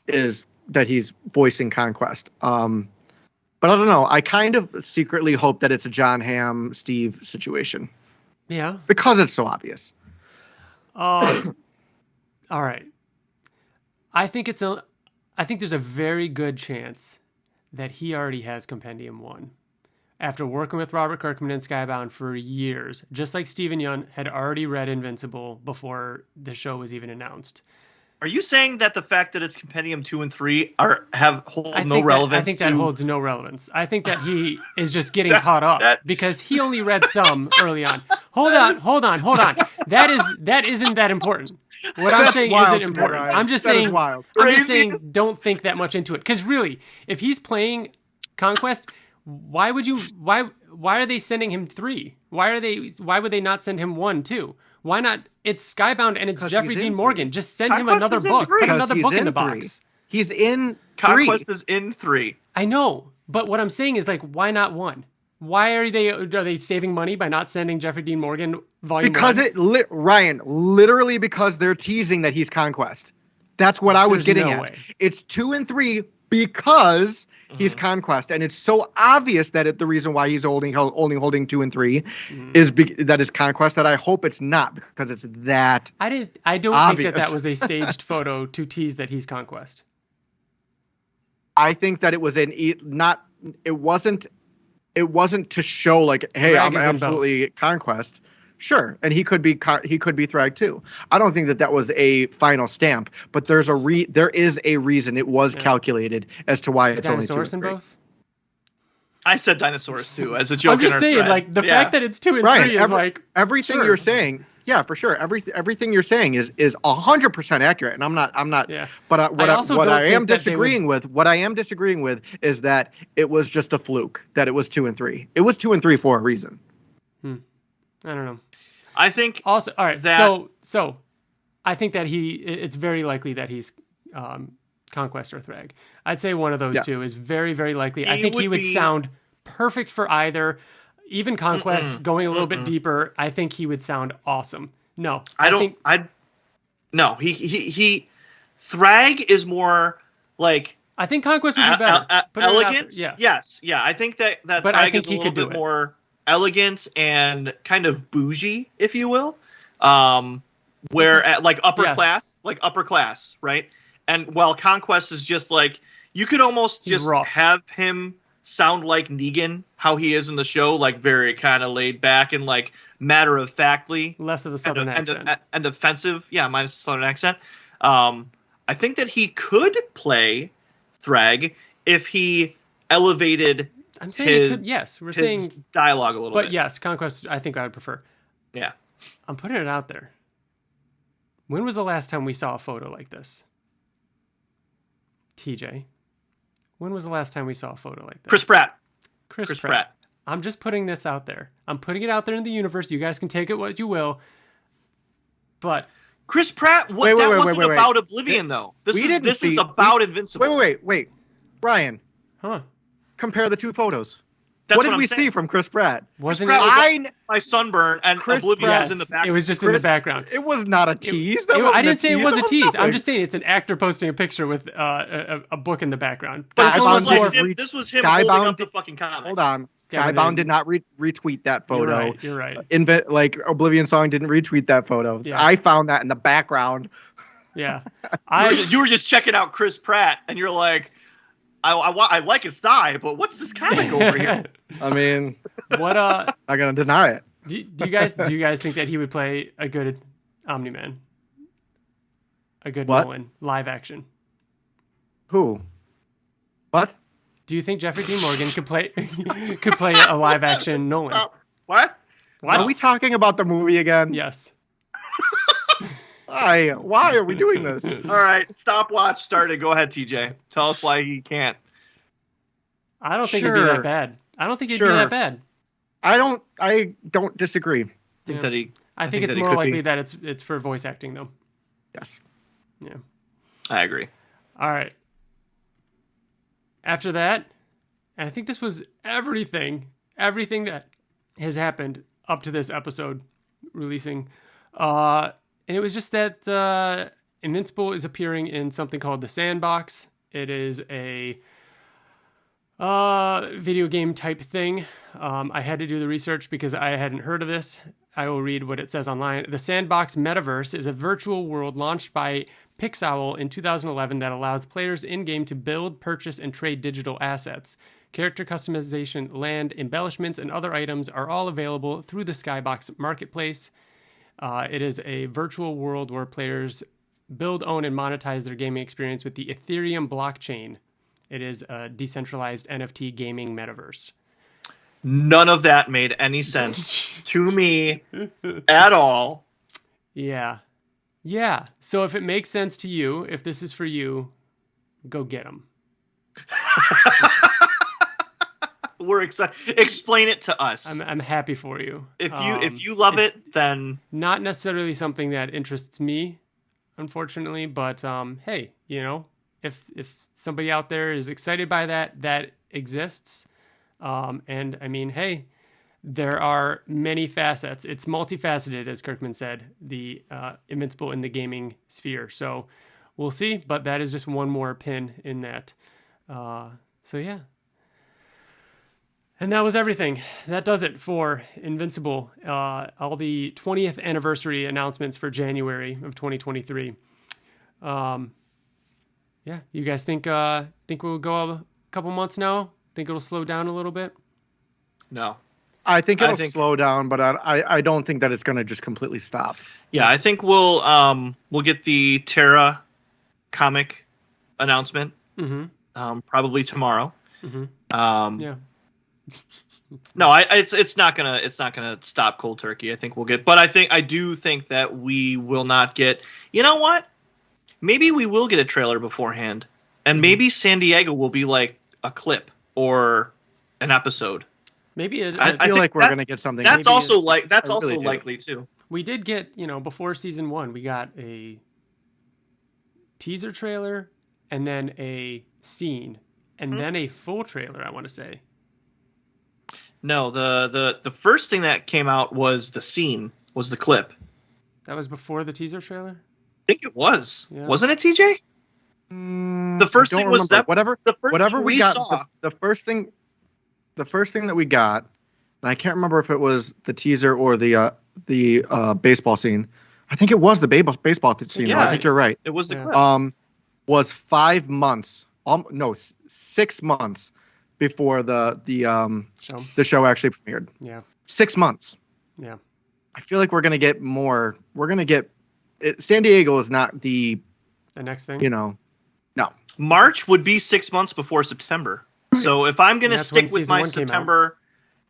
is that he's voicing Conquest. But I don't know. I kind of secretly hope that it's a John Hamm, Steve situation. Yeah. Because it's so obvious. All right. I think there's a very good chance that he already has Compendium 1. After working with Robert Kirkman and Skybound for years, just like Stephen Young had already read Invincible before the show was even announced. Are you saying that the fact that it's Compendium 2 and 3 hold no relevance? I think that holds no relevance. I think that he is just getting caught up because he only read some early on. Hold on. That isn't that important. What I'm saying isn't important. I'm just saying don't think that much into it. Because really, if he's playing Conquest, why are they sending him 3? Why would they not send him 1 too? Why not? It's Skybound and it's Jeffrey Dean Morgan. Just send him another book. Put another book in the box. He's in 3. Conquest is in 3. I know, but what I'm saying is like, why not 1? Why are they saving money by not sending Jeffrey Dean Morgan volume 1? Ryan, literally because they're teasing that he's Conquest. That's what I was getting at. Way. It's 2 and 3 because he's Conquest, and it's so obvious that the reason why he's only holding 2 and 3 is that is Conquest. That I hope it's not because it's that. I don't obvious. Think that was a staged photo to tease that he's Conquest. I think that it was It wasn't to show like, hey, I'm absolutely Conquest. Sure, and he could be Thrag too. I don't think that was a final stamp, but there is a reason it was calculated as to why it's only 2 and 3. Both? I said dinosaurs too as a joke. I'm just saying, thread. Like the fact that it's 2 and Ryan, 3 is like everything you're saying. Yeah, for sure. Everything you're saying is 100% accurate, and I'm not. Yeah. But what I am disagreeing with is that it was just a fluke that it was 2 and 3. It was 2 and 3 for a reason. I don't know. I think also. All right. So I think that it's very likely that he's Conquest or Thrag. I'd say one of those two is very, very likely. I think he would sound perfect for either. Even Conquest, going a little bit deeper, I think he would sound awesome. No, he Thrag is more like. I think Conquest would be better. Elegant. Yeah. Yes. Yeah. I think that but Thrag I think is a little bit more elegant and kind of bougie, if you will. Where at like upper class, right? And while Conquest is just like, you could almost just have him sound like Negan, how he is in the show, like very kind of laid back and like matter of factly, less of a southern accent and offensive. Yeah, minus the southern accent. I think that he could play Thrag if he elevated. I'm saying we're saying dialogue a little bit. But yes, Conquest, I think I would prefer. Yeah. I'm putting it out there. When was the last time we saw a photo like this? TJ. When was the last time we saw a photo like this? Chris Pratt. Chris Pratt. I'm just putting this out there. I'm putting it out there in the universe. You guys can take it what you will. But Chris Pratt, wasn't about Oblivion, though. This is about Invincible. Wait. Ryan. Huh. Compare the two photos. That's what did we see from Chris Pratt? Wasn't it? My sunburn and Oblivion was in the background. It was just in the background. It was not a tease. I didn't say it was a tease. I'm just saying it's an actor posting a picture with a book in the background. But this was him holding up the fucking comic. Hold on. Skybound did not retweet that photo. You're right. Oblivion Song didn't retweet that photo. Yeah. I found that in the background. Yeah. You were just checking out Chris Pratt, and you're like, I like his thigh, but what's this comic over here? I mean, what? Not gonna deny it. Do you guys think that he would play a good Omni-Man? A good Nolan live action? Who? What? Do you think Jeffrey Dean Morgan could play a live action Nolan? What? Are we talking about the movie again? Yes. Why are we doing this? All right, stopwatch started. Go ahead, TJ. Tell us why he can't. I don't think it'd be that bad. I don't think it'd be that bad. I don't disagree. I think it's more likely that it's for voice acting, though. Yes. Yeah. I agree. All right. After that, and I think this was everything that has happened up to this episode releasing. And it was just that Invincible is appearing in something called The Sandbox. It is a video game type thing. I had to do the research because I hadn't heard of this. I will read what it says online. The Sandbox Metaverse is a virtual world launched by Pixowl in 2011 that allows players in-game to build, purchase, and trade digital assets. Character customization, land, embellishments, and other items are all available through the Skybox Marketplace. It is a virtual world where players build, own, and monetize their gaming experience with the Ethereum blockchain. It is a decentralized NFT gaming metaverse. None of that made any sense to me at all. Yeah. So if it makes sense to you, if this is for you, go get them. We're excited. Explain it to us. I'm happy for you. If you love it, then not necessarily something that interests me, unfortunately. But hey, if somebody out there is excited by that exists, and I mean, hey, there are many facets. It's multifaceted, as Kirkman said. The Invincible in the gaming sphere. So we'll see. But that is just one more pin in that. So yeah. And that was everything. That does it for Invincible. All the 20th anniversary announcements for January of 2023. Yeah, you guys think we'll go a couple months now? Think it'll slow down a little bit? No. I think it'll slow down, but I don't think that it's going to just completely stop. Yeah, I think we'll get the Terra comic announcement probably tomorrow. Yeah. No, it's not gonna stop cold turkey. I think we'll get, but I do think that we will not get. You know what? Maybe we will get a trailer beforehand, and maybe San Diego will be like a clip or an episode. Maybe I feel like we're gonna get something. That's also likely too. We did get, before season 1, we got a teaser trailer and then a scene and then a full trailer, I want to say. No, the first thing that came out was the scene, was the clip. That was before the teaser trailer? I think it was. Yeah. Wasn't it, TJ? The first thing was that whatever we got. The first thing that we got, and I can't remember if it was the teaser or the baseball scene. I think it was the baseball scene. Yeah, I think you're right. It was the clip. Was 5 months. 6 months before the show actually premiered. Yeah. 6 months. Yeah. I feel like we're gonna get more. We're gonna get. San Diego is not the next thing. No. March would be 6 months before September. So if I'm gonna stick with my September,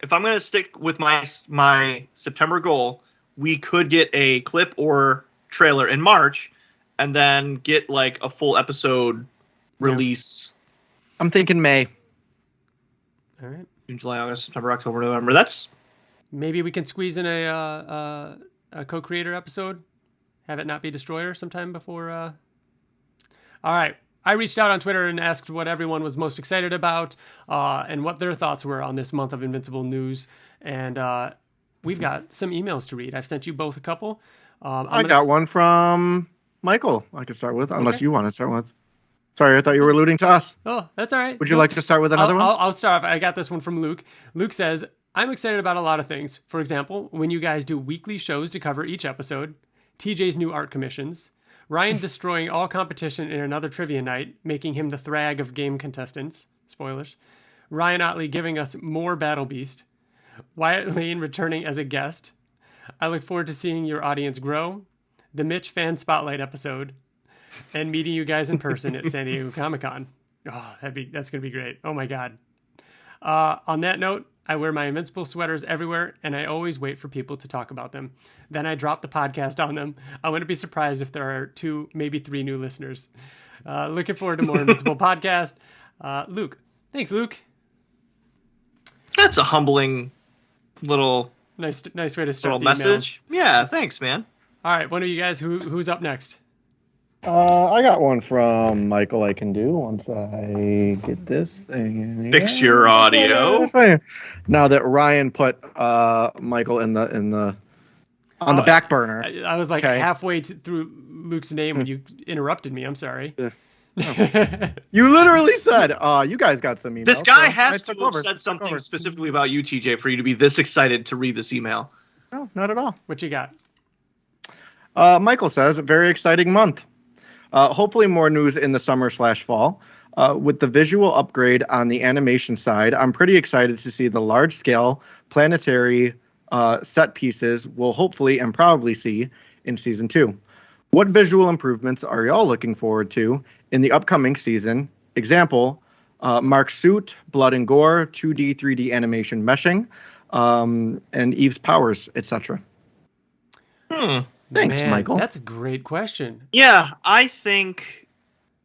if I'm gonna stick with my September goal, we could get a clip or trailer in March, and then get like a full episode release. I'm thinking May. All right. June, July, August, September, October, November. That's maybe we can squeeze in a co-creator episode. Have it not be Destroyer sometime before. All right. I reached out on Twitter and asked what everyone was most excited about and what their thoughts were on this month of Invincible news. And we've got some emails to read. I've sent you both a couple. I got one from Michael I could start with, unless you want to start with. Sorry, I thought you were alluding to us. Oh, that's all right. Would you like to start with another one? I'll start off. I got this one from Luke. Luke says, I'm excited about a lot of things. For example, when you guys do weekly shows to cover each episode, TJ's new art commissions, Ryan destroying all competition in another trivia night, making him the Thrag of game contestants. Spoilers. Ryan Ottley giving us more Battle Beast. Wyatt Layne returning as a guest. I look forward to seeing your audience grow. The Mitch fan spotlight episode. And meeting you guys in person at San Diego Comic-Con. Oh, that's going to be great. Oh my God. On that note, I wear my Invincible sweaters everywhere, and I always wait for people to talk about them. Then I drop the podcast on them. I wouldn't be surprised if there are 2, maybe 3 new listeners. Looking forward to more Invincible podcast. Luke. Thanks, Luke. That's a humbling little nice way to start the message. Emails. Yeah, thanks, man. All right, one of you guys, who's up next? I got one from Michael I can do once I get this thing. Fix your audio. Now that Ryan put Michael on the back burner. I was like halfway through Luke's name when you interrupted me. I'm sorry. Yeah. Oh. You literally said, you guys got some emails. This guy has to have said something specifically about you, TJ, for you to be this excited to read this email. No, not at all. What you got? Michael says, a very exciting month. Hopefully more news in the summer/fall. With the visual upgrade on the animation side, I'm pretty excited to see the large-scale planetary set pieces we'll hopefully and probably see in Season 2. What visual improvements are y'all looking forward to in the upcoming season? Example, Mark's suit, blood and gore, 2D, 3D animation meshing, and Eve's powers, etc. Thanks, Man, Michael. That's a great question. Yeah, I think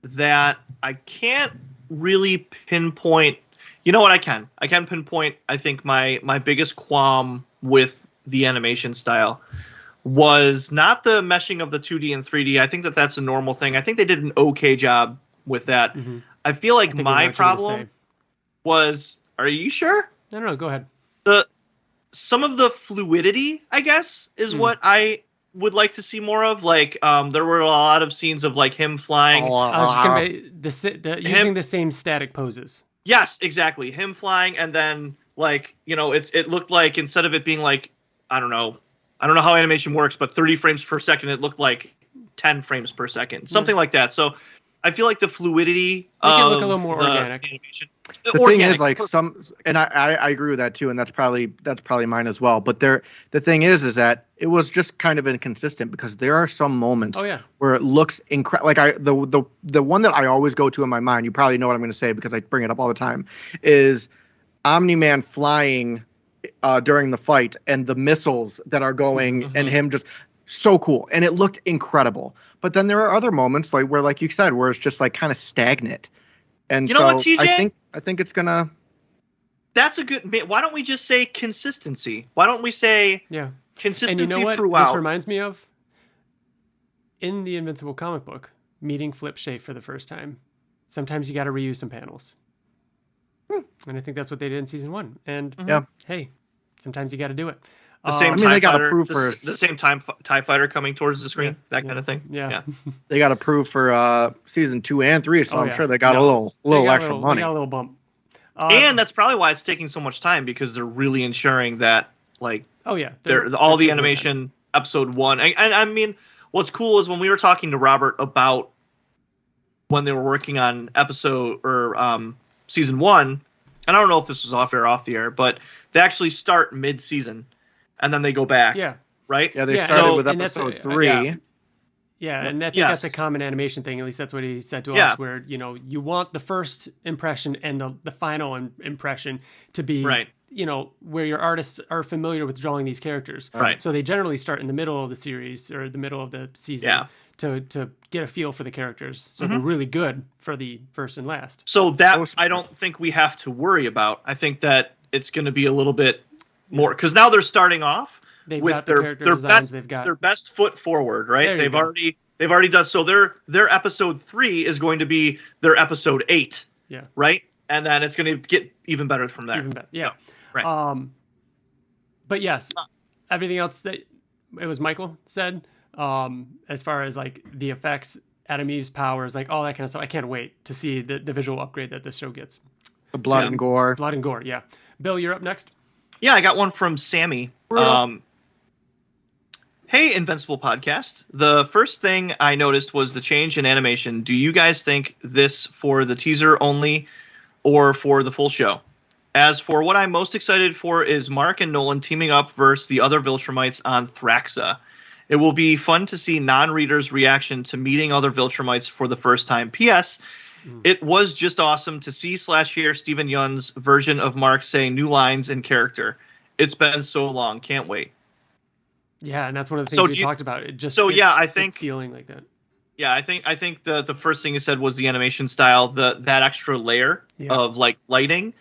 that I can't really pinpoint. You know what I can? I can pinpoint, I think, my biggest qualm with the animation style was not the meshing of the 2D and 3D. I think that's a normal thing. I think they did an okay job with that. Mm-hmm. I feel like my problem was... Are you sure? No, go ahead. Some of the fluidity, I guess, is what I would like to see more of. Like, there were a lot of scenes of like him flying. I was just gonna using the same static poses. Yes, exactly. Him flying, and then like it looked like instead of it being like I don't know how animation works, but 30 frames per second, it looked like 10 frames per second, something like that. So I feel like the fluidity can look a little more organic. Animation. The thing is, like, and I agree with that too, and that's probably mine as well. But the thing is that it was just kind of inconsistent because there are some moments where it looks incredible. Like the one that I always go to in my mind, you probably know what I'm going to say because I bring it up all the time, is Omni-Man flying during the fight and the missiles that are going and him just so cool, and it looked incredible. But then there are other moments like you said, where it's just like kind of stagnant. And you know what, TJ? I think it's gonna. That's a good. Why don't we just say consistency? Why don't we say consistency and you know what throughout? This reminds me of in the Invincible comic book, meeting Flip Shafe for the first time. Sometimes you got to reuse some panels, and I think that's what they did in season 1. And hey, sometimes you got to do it. The same TIE Fighter, the same TIE Fighter coming towards the screen, that kind of thing. Yeah. They got approved for season 2 and 3, so I'm sure they got a little extra money. They got a little bump. And that's probably why it's taking so much time, because they're really ensuring that, like, they're all the animation episode 1. And I mean, what's cool is when we were talking to Robert about when they were working on season 1, and I don't know if this was off air or off the air, but they actually start mid-season. And then they go back. Yeah. Right? Yeah, they started with episode 3. And that's a common animation thing. At least that's what he said to us, where, you want the first impression and the final impression to be, where your artists are familiar with drawing these characters. Right. So they generally start in the middle of the series or the middle of the season to get a feel for the characters. So they're really good for the first and last. So that I don't think we have to worry about. I think that it's going to be a little bit more, because now they're starting off with their best foot forward, right? They've already done so. Their episode 3 is going to be their episode 8, right? And then it's going to get even better from there. Even better, right. But yes, everything else that it was Michael said, as far as like the effects, Adam Eve's powers, like all that kind of stuff. I can't wait to see the visual upgrade that this show gets. The blood and gore. Blood and gore, yeah. Bill, you're up next. Yeah, I got one from Sammy. Hey, Invincible Podcast. The first thing I noticed was the change in animation. Do you guys think this for the teaser only or for the full show? As for what I'm most excited for is Mark and Nolan teaming up versus the other Viltrumites on Thraxa. It will be fun to see non-readers' reaction to meeting other Viltrumites for the first time. P.S. It was just awesome to see/hear Stephen Yeun's version of Mark saying new lines in character. It's been so long. Can't wait. Yeah, and that's one of the things we talked about. I think feeling like that. Yeah, I think the first thing you said was the animation style, that extra layer of like lighting,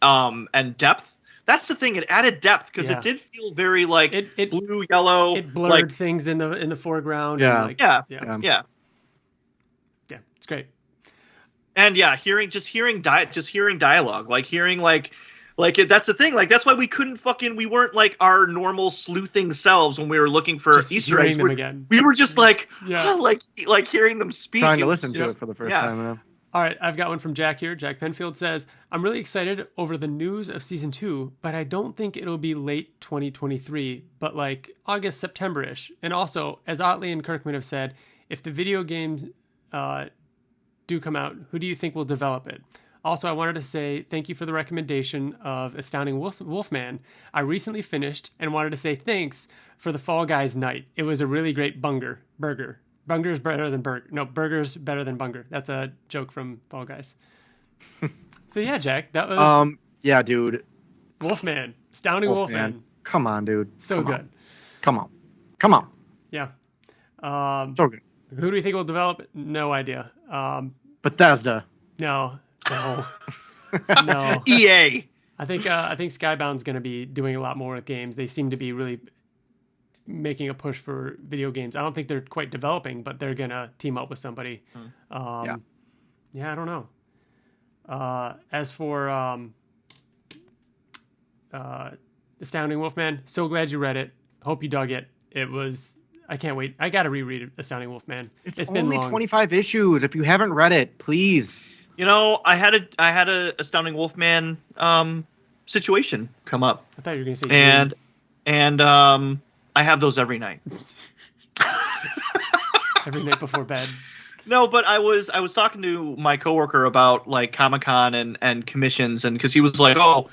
and depth. That's the thing. It added depth because it did feel very like blue, yellow. It blurred things in the foreground. Yeah. And it's great. And hearing dialogue, like hearing that's the thing. Like that's why we weren't like our normal sleuthing selves when we were looking for just Easter eggs. We were just like hearing them speak. Trying to listen to it for the first time. All right, I've got one from Jack here. Jack Penfield says, I'm really excited over the news of season 2, but I don't think it'll be late 2023, but like August, September-ish. And also, as Ottley and Kirkman have said, if the video games do come out, who do you think will develop it? Also, I wanted to say thank you for the recommendation of Astounding Wolfman. I recently finished and wanted to say thanks for the Fall Guys night. It was a really great burger. Bunger's better than burger. No, burger's better than bunger. That's a joke from Fall Guys. So yeah, Jack, that was yeah, dude. Wolfman. Astounding Wolfman. Come on, dude. So good. Come on. Yeah. So good. Who do you think will develop it? No idea. Bethesda. No. No. EA. I think Skybound's going to be doing a lot more with games. They seem to be really making a push for video games. I don't think they're quite developing, but they're going to team up with somebody. Yeah, I don't know. As for Astounding Wolfman, so glad you read it. Hope you dug it. I can't wait. I got to reread Astounding Wolfman. It's been only long. 25 issues. If you haven't read it, please. You know, I had a Astounding Wolfman situation come up. I thought you were going to say and I have those every night. Every night before bed. No, but I was talking to my coworker about like Comic-Con and commissions, and because he was like, oh,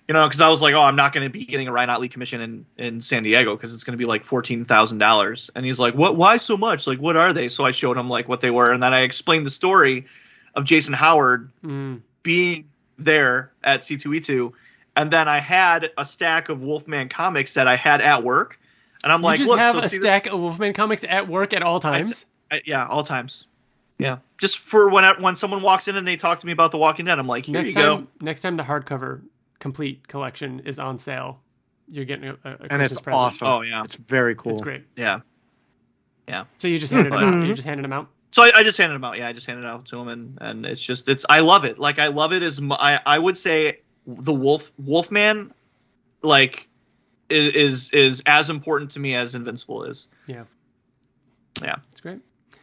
because I was like, oh, I'm not going to be getting a Ryan Ottley commission in San Diego because it's going to be like $14,000, and he's like, what? Why so much? Like, what are they? So I showed him like what they were, and then I explained the story of Jason Howard being there at C2E2, and then I had a stack of Wolfman comics that I had at work, and I'm like, just look, have a stack of Wolfman comics at work at all times. Yeah, all times. Yeah, just for when someone walks in and they talk to me about The Walking Dead, I'm like, here you go. Next time the hardcover complete collection is on sale, you're getting a and Christmas it's present. awesome. Oh yeah, it's very cool. It's great. Yeah. So you just handed them out. You just handed them out. So I just handed them out. Yeah, I just handed it out to him, and it's I love it. Like I love it as I would say the Wolfman, like is as important to me as Invincible is. Yeah. It's great.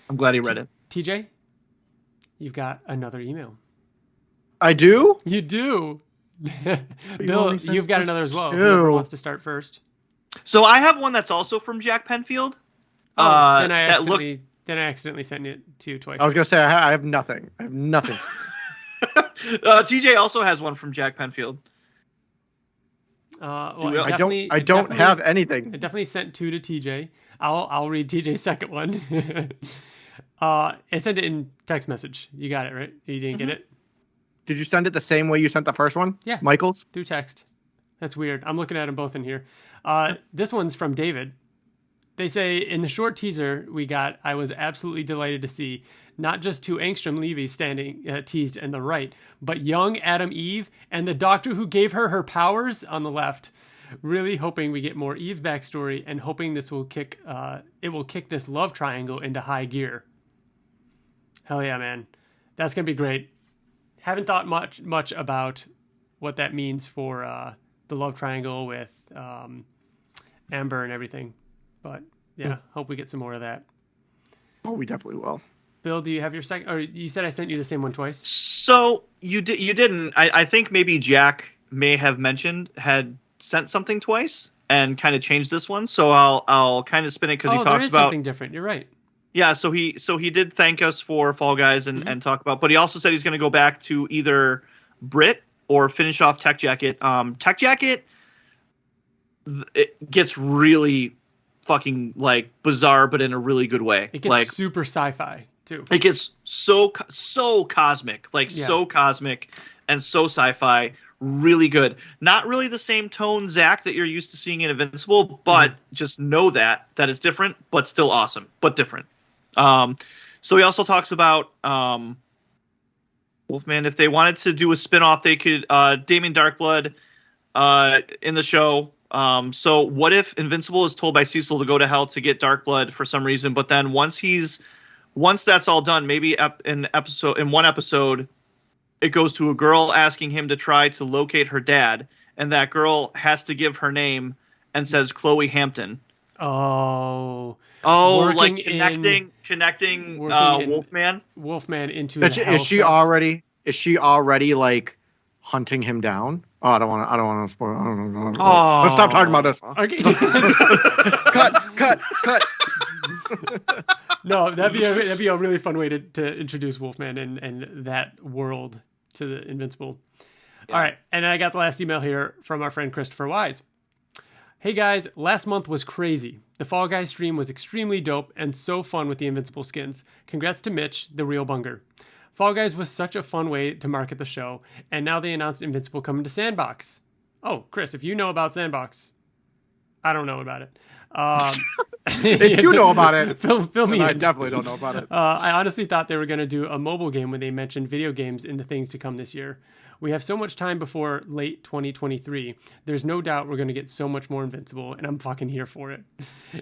I'm glad he read it. TJ, you've got another email. I do? You do. Bill, you've got another as well. Too. Whoever wants to start first. So I have one that's also from Jack Penfield. Then I accidentally sent it to you twice. I was going to say, I have nothing. TJ also has one from Jack Penfield. I don't have anything. I definitely sent two to TJ. I'll read TJ's second one. I sent it in text message. You got it, right? You didn't get it? Did you send it the same way you sent the first one? Yeah. Michael's? Through text. That's weird. I'm looking at them both in here. This one's from David. They say, in the short teaser we got, I was absolutely delighted to see not just two Angstrom Levies standing teased in the right, but young Adam Eve and the doctor who gave her powers on the left. Really hoping we get more Eve backstory and hoping this will kick this love triangle into high gear. Hell yeah, man. That's going to be great. Haven't thought much about what that means for the love triangle with Amber and everything. But yeah, hope we get some more of that. Oh, we definitely will. Bill, do you have your second? Or you said I sent you the same one twice? So you didn't. I think maybe Jack may have had sent something twice and kind of changed this one. So I'll kind of spin it because he talks about something different. You're right. Yeah. So he did thank us for Fall Guys and talk about, but he also said he's going to go back to either Brit or finish off Tech Jacket. Tech Jacket, it gets really fucking like bizarre, but in a really good way. It gets like super sci-fi too. It gets so cosmic, so cosmic and so sci-fi. Really good. Not really the same tone, Zach, that you're used to seeing in Invincible, but just know that it's different, but still awesome, but different. So he also talks about Wolfman. If they wanted to do a spinoff, they could Damien Darkblood in the show. So what if Invincible is told by Cecil to go to hell to get Darkblood for some reason, but then once that's all done, maybe in one episode, it goes to a girl asking him to try to locate her dad, and that girl has to give her name and says Chloe Hampton. Oh, like connecting Wolfman into the is she stuff. Is she already like hunting him down? Oh, I don't want to spoil. Let's stop talking about this. Okay. Cut. No, that'd be a really fun way to introduce Wolfman and that world to the Invincible. Yeah. All right, and I got the last email here from our friend Christopher Wise. Hey guys, last month was crazy. The Fall Guys stream was extremely dope and so fun with the Invincible skins. Congrats to Mitch, the real bunger. Fall Guys was such a fun way to market the show, and now they announced Invincible coming to Sandbox. Oh, Chris, if you know about Sandbox, I don't know about it. If you know about it, fill me in. I definitely don't know about it. I honestly thought they were going to do a mobile game when they mentioned video games in the things to come this year. We have so much time before late 2023. There's no doubt we're going to get so much more Invincible, and I'm fucking here for it.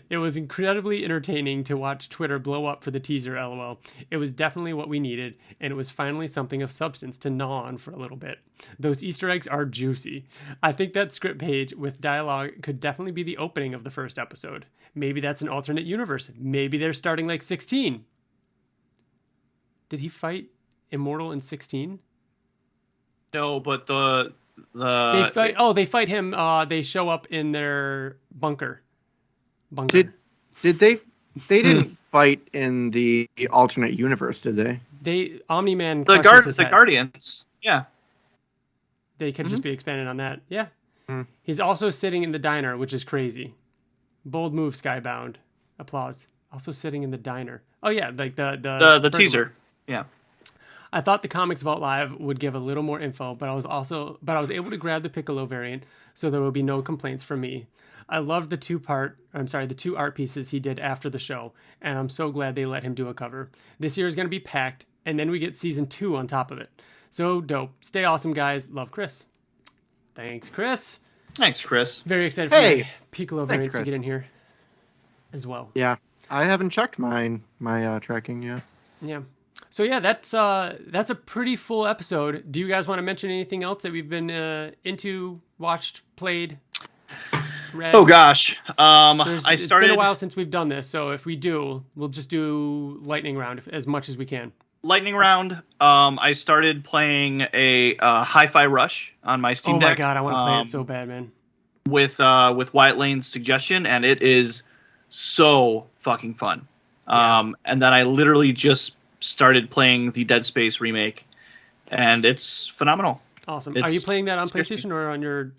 It was incredibly entertaining to watch Twitter blow up for the teaser, LOL. It was definitely what we needed, and it was finally something of substance to gnaw on for a little bit. Those Easter eggs are juicy. I think that script page with dialogue could definitely be the opening of the first episode. Maybe that's an alternate universe. Maybe they're starting like 16. Did he fight Immortal in 16? No, but they fight him. They show up in their bunker. Did they They didn't fight in the alternate universe, did they? Omni-Man the Guardians. Yeah. They could just be expanded on that. Yeah. He's also sitting in the diner, which is crazy. Bold move, Skybound. Applause. Also sitting in the diner. Oh yeah, like the teaser. Yeah. I thought the Comics Vault Live would give a little more info, but I was able to grab the Piccolo variant, so there will be no complaints from me. I loved the two art pieces he did after the show, and I'm so glad they let him do a cover. This year is going to be packed, and then we get season 2 on top of it. So dope. Stay awesome, guys. Love, Chris. Thanks, Chris. Thanks, Chris. Very excited for my Piccolo variants to get in here as well. Yeah, I haven't checked my tracking yet. Yeah. So yeah, that's a pretty full episode. Do you guys want to mention anything else that we've been into, watched, played, read? Oh gosh, It's been a while since we've done this, so if we do, we'll just do lightning round as much as we can. Lightning round. I started playing a Hi-Fi Rush on my Steam Deck. Oh my god, I want to play it so bad, man. With Wyatt Layne's suggestion, and it is so fucking fun. And then I literally just started playing the Dead Space remake, and it's phenomenal. Awesome. Are you playing that on PlayStation or on your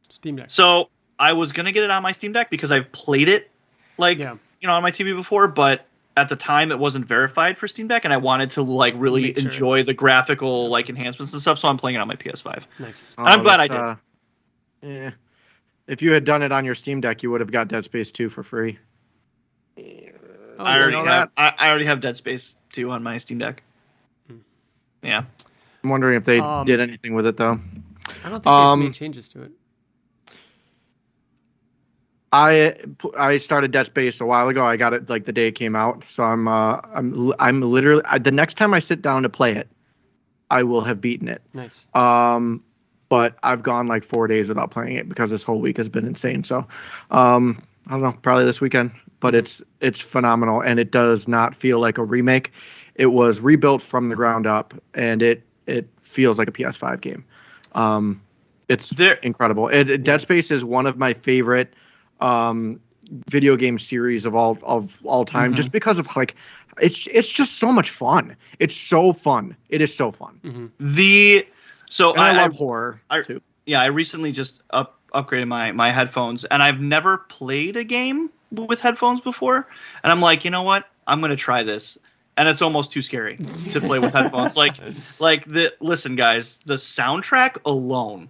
Steam Deck? So I was gonna get it on my Steam Deck because I've played it on my TV before, but at the time it wasn't verified for Steam Deck, and I wanted to really enjoy the graphical enhancements and stuff, so I'm playing it on my PS5. Nice. And I'm glad I did. If you had done it on your Steam Deck, you would have got Dead Space 2 for free. I already have Dead Space 2 on my Steam Deck. Yeah. I'm wondering if they did anything with it, though. I don't think they've made changes to it. I started Dead Space a while ago. I got it the day it came out. So I'm literally the next time I sit down to play it, I will have beaten it. Nice. But I've gone 4 days without playing it because this whole week has been insane. So I don't know, probably this weekend. But it's phenomenal, and it does not feel like a remake. It was rebuilt from the ground up, and it feels like a PS5 game. It's incredible. Dead Space is one of my favorite video game series of all time, just because of it's just so much fun. It's so fun. It is so fun. Mm-hmm. I love horror too. Yeah, I recently just upgraded my headphones, and I've never played a game with headphones before, and I'm like, you know what? I'm gonna try this. And it's almost too scary to play with headphones. Listen, guys, the soundtrack alone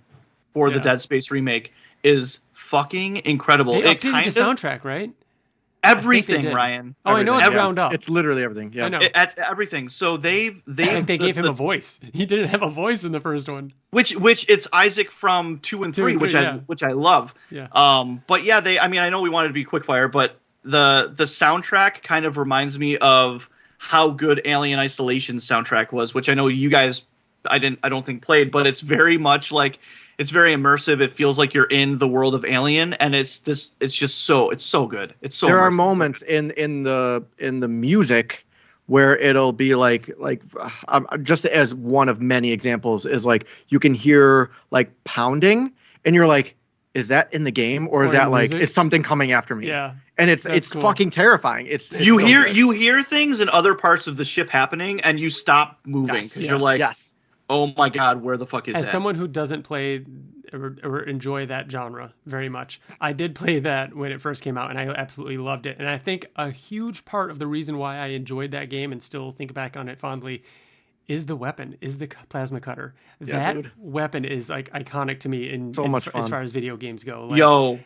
for the Dead Space remake is fucking incredible. They updated the soundtrack, right? Everything, Ryan. Oh, I know it's ground up. It's literally everything. Yeah, I know. It's everything. So they gave him a voice. He didn't have a voice in the first one. Which it's Isaac from 2 and 3, which I love. Yeah. But yeah, I know we wanted to be quickfire, but the soundtrack kind of reminds me of how good Alien Isolation's soundtrack was, which I know you guys I don't think played, but it's very much it's very immersive. It feels like you're in the world of Alien, and it's so good. It's so. There are moments in the music where it'll be just as one of many examples is you can hear pounding, and you're like, is that in the game or is that is something coming after me? Yeah. And it's cool. Fucking terrifying. You hear things in other parts of the ship happening, and you stop moving because you're like, yes. Oh my god, where the fuck is that? As someone who doesn't play or enjoy that genre very much, I did play that when it first came out, and I absolutely loved it. And I think a huge part of the reason why I enjoyed that game and still think back on it fondly is the weapon, is the plasma cutter. That weapon is iconic to me as far as video games go.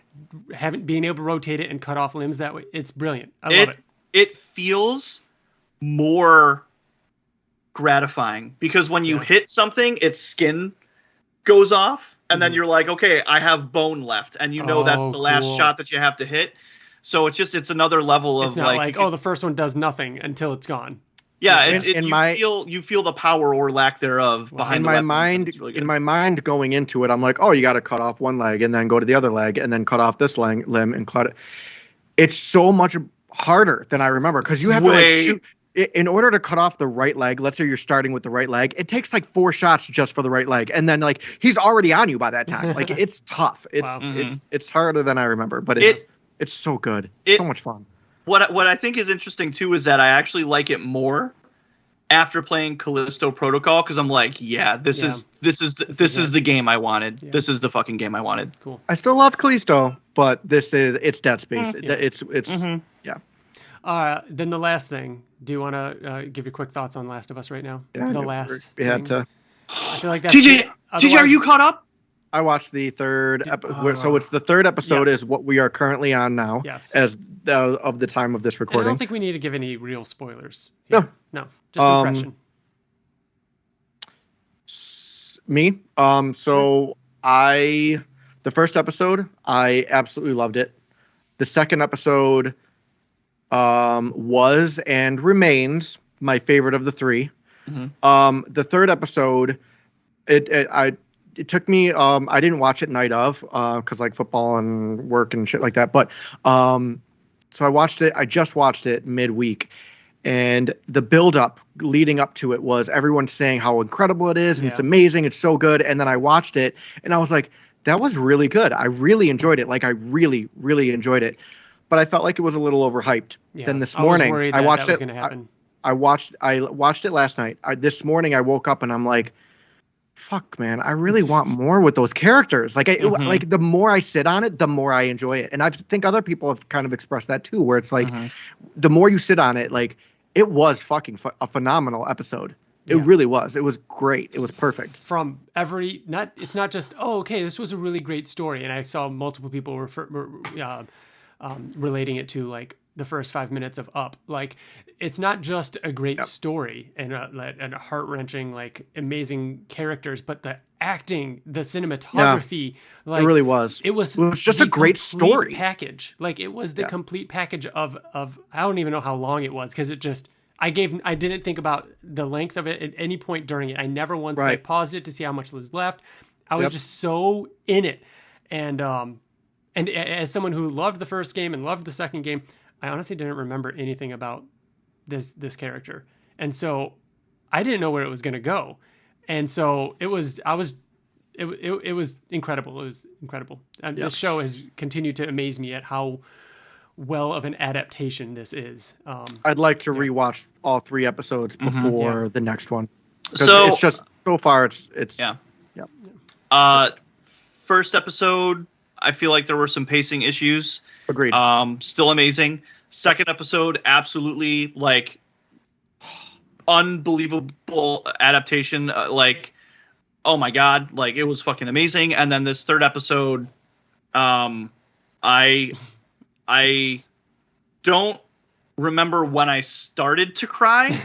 Being able to rotate it and cut off limbs that way, it's brilliant. I love it. It feels more gratifying because when you hit something, its skin goes off, and then you're like, okay, I have bone left, and that's the last shot that you have to hit. So it's another level of it's not the first one does nothing until it's gone. Yeah, you feel the power or lack thereof behind my mind. In my mind, going into it, I'm like, oh, you got to cut off one leg and then go to the other leg and then cut off this limb and cut it. It's so much harder than I remember because you have to shoot. In order to cut off the right leg, let's say you're starting with the right leg, it takes 4 shots just for the right leg, and then he's already on you by that time. It's tough. It's harder than I remember, but it's so good. So much fun. what I think is interesting too is that I actually like it more after playing Callisto Protocol, because I'm like, this is the game I wanted. Yeah. This is the fucking game I wanted. Cool. I still love Callisto, but it's Dead Space. It's Then the last thing. Do you want to give your quick thoughts on Last of Us right now? Yeah, the last. We had to. I feel like that's TJ, are you caught up? I watched the third episode. So it's the third episode is what we are currently on now. Yes. As of the time of this recording. And I don't think we need to give any real spoilers here. No. Just impression. Me? The first episode, I absolutely loved it. The second episode was and remains my favorite of the three. Mm-hmm. The third episode, it took me, I didn't watch it night of, cause like football and work and shit like that. But, so I just watched it midweek, and the build up leading up to it was everyone saying how incredible it is. And it's amazing. It's so good. And then I watched it and I was like, that was really good. I really enjoyed it. Like I really, really enjoyed it, but I felt like it was a little overhyped. Yeah, then this morning I watched it. I watched it last night. This morning I woke up and I'm like, fuck, man, I really want more with those characters. Like, like the more I sit on it, the more I enjoy it. And I think other people have kind of expressed that too, where it's like, the more you sit on it, like it was fucking a phenomenal episode. It really was. It was great. It was perfect. From it's not just, okay, this was a really great story. And I saw multiple people relating it to like the first 5 minutes of Up. Like, it's not just a great story and a heart-wrenching, like amazing characters, but the acting, the cinematography, like it really was. It was just a great story package. Like it was the complete package of I don't even know how long it was, because it just I didn't think about the length of it at any point during it. I never once like paused it to see how much was left. I was just so in it, and as someone who loved the first game and loved the second game, I honestly didn't remember anything about this character. And so I didn't know where it was going to go. And so it was incredible. It was incredible. And this show has continued to amaze me at how well of an adaptation this is. I'd like to rewatch all 3 episodes before the next one. So it's just, so far it's first episode, I feel like there were some pacing issues. Agreed. Still amazing. Second episode, absolutely like unbelievable adaptation. Like, oh my god, like it was fucking amazing. And then this third episode, I don't remember when I started to cry,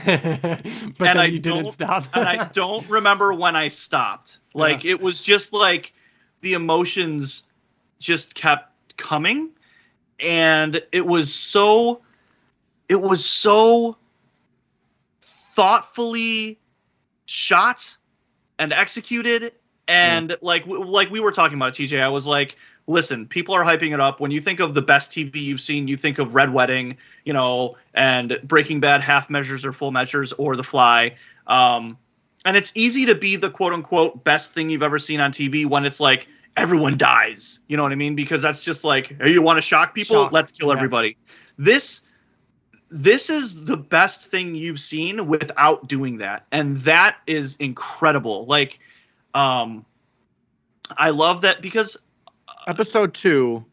but and you didn't stop. And I don't remember when I stopped. Like it was just like the emotions just kept coming. And it was so thoughtfully shot and executed. And like we were talking about, TJ, I was like, listen, people are hyping it up. When you think of the best TV you've seen, you think of Red Wedding, and Breaking Bad, Half Measures or Full Measures, or The Fly. And it's easy to be the quote unquote best thing you've ever seen on TV when it's like, everyone dies, you know what I mean? Because that's just like, hey, you want to shock people? Let's kill everybody. This is the best thing you've seen without doing that. And that is incredible. Like, I love that because episode 2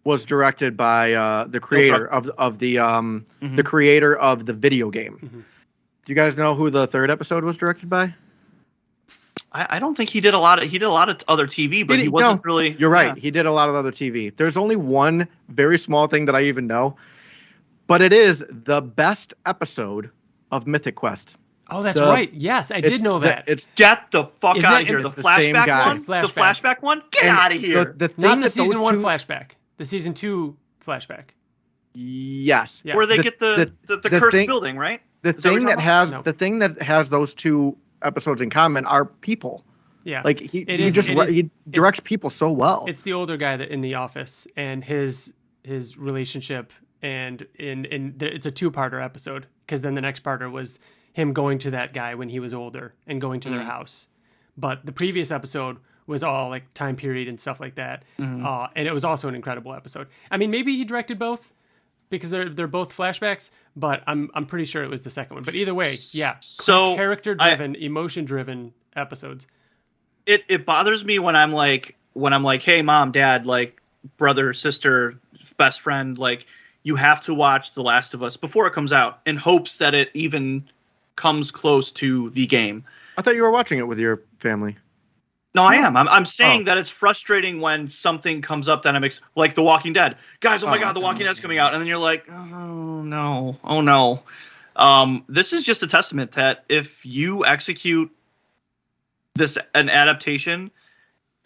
was directed by the creator the creator of the video game. Do you guys know who the third episode was directed by? I don't think he did a lot of other TV, but he wasn't really. You're right. He did a lot of other TV. There's only one very small thing that I even know, but it is the best episode of Mythic Quest. Oh, that's right. Yes, I did know that. Get the fuck out of here. The flashback one? The flashback one? Get out of here. Not the season 1 flashback. The season 2 flashback. Yes. Where they get the cursed building, right? The thing that has those 2 episodes in common are people. Yeah, like he directs people so well. It's the older guy that in the office and his relationship, and it's a 2-parter episode, because then the next parter was him going to that guy when he was older and going to their house. But the previous episode was all like time period and stuff like that, and it was also an incredible episode. I mean, maybe he directed both. because they're both flashbacks, but I'm pretty sure it was the second one. But either way, yeah. So character-driven, emotion-driven episodes. It bothers me when I'm like, hey, mom, dad, like, brother, sister, best friend, like, you have to watch The Last of Us before it comes out in hopes that it even comes close to the game. I thought you were watching it with your family. No, I am. I'm saying that it's frustrating when something comes up that like The Walking Dead. Guys, oh my God, The Walking Dead's coming out. And then you're like, oh no. This is just a testament that if you execute an adaptation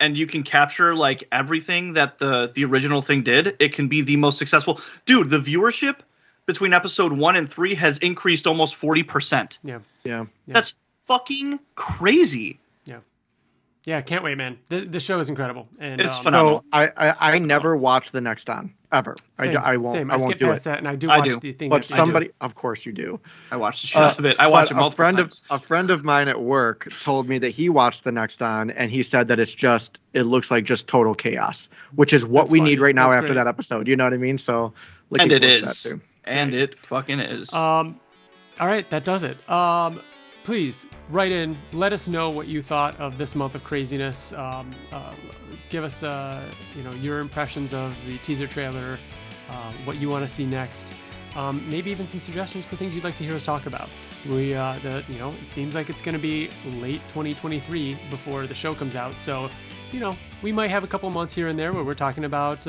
and you can capture like everything that the original thing did, it can be the most successful. Dude, the viewership between episode 1 and 3 has increased almost 40%. Yeah. That's fucking crazy. Yeah, can't wait, man. The show is incredible, and it's phenomenal. So I never watch the next on ever. Same, I won't. Same. I won't skip do past it. that, and I do watch the thing. But somebody, of course, you do. I watched the shit out of it. I watched it multiple times. A friend of mine at work told me that he watched the next on, and he said that it looks like just total chaos, which is what we need right now after that episode. You know what I mean? So, and it is, and it fucking is. All right, that does it. Please write in. Let us know what you thought of this month of craziness. Give us, your impressions of the teaser trailer, what you want to see next. Maybe even some suggestions for things you'd like to hear us talk about. It seems like it's going to be late 2023 before the show comes out. So, we might have a couple months here and there where we're talking about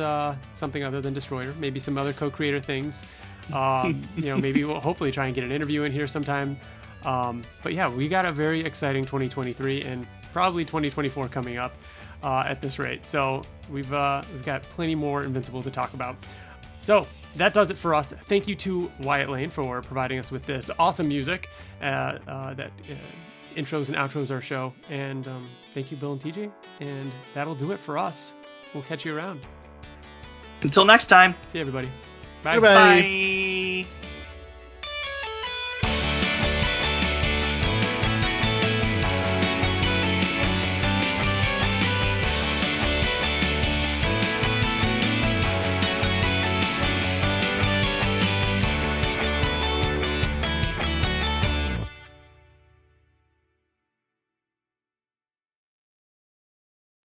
something other than Destroyer, maybe some other co-creator things. Maybe we'll hopefully try and get an interview in here sometime. But yeah, we got a very exciting 2023 and probably 2024 coming up at this rate. So we've got plenty more Invincible to talk about. So that does it for us. Thank you to Wyatt Layne for providing us with this awesome music that intros and outros our show. And thank you, Bill and TJ. And that'll do it for us. We'll catch you around. Until next time. See you, everybody. Bye. Goodbye. Bye.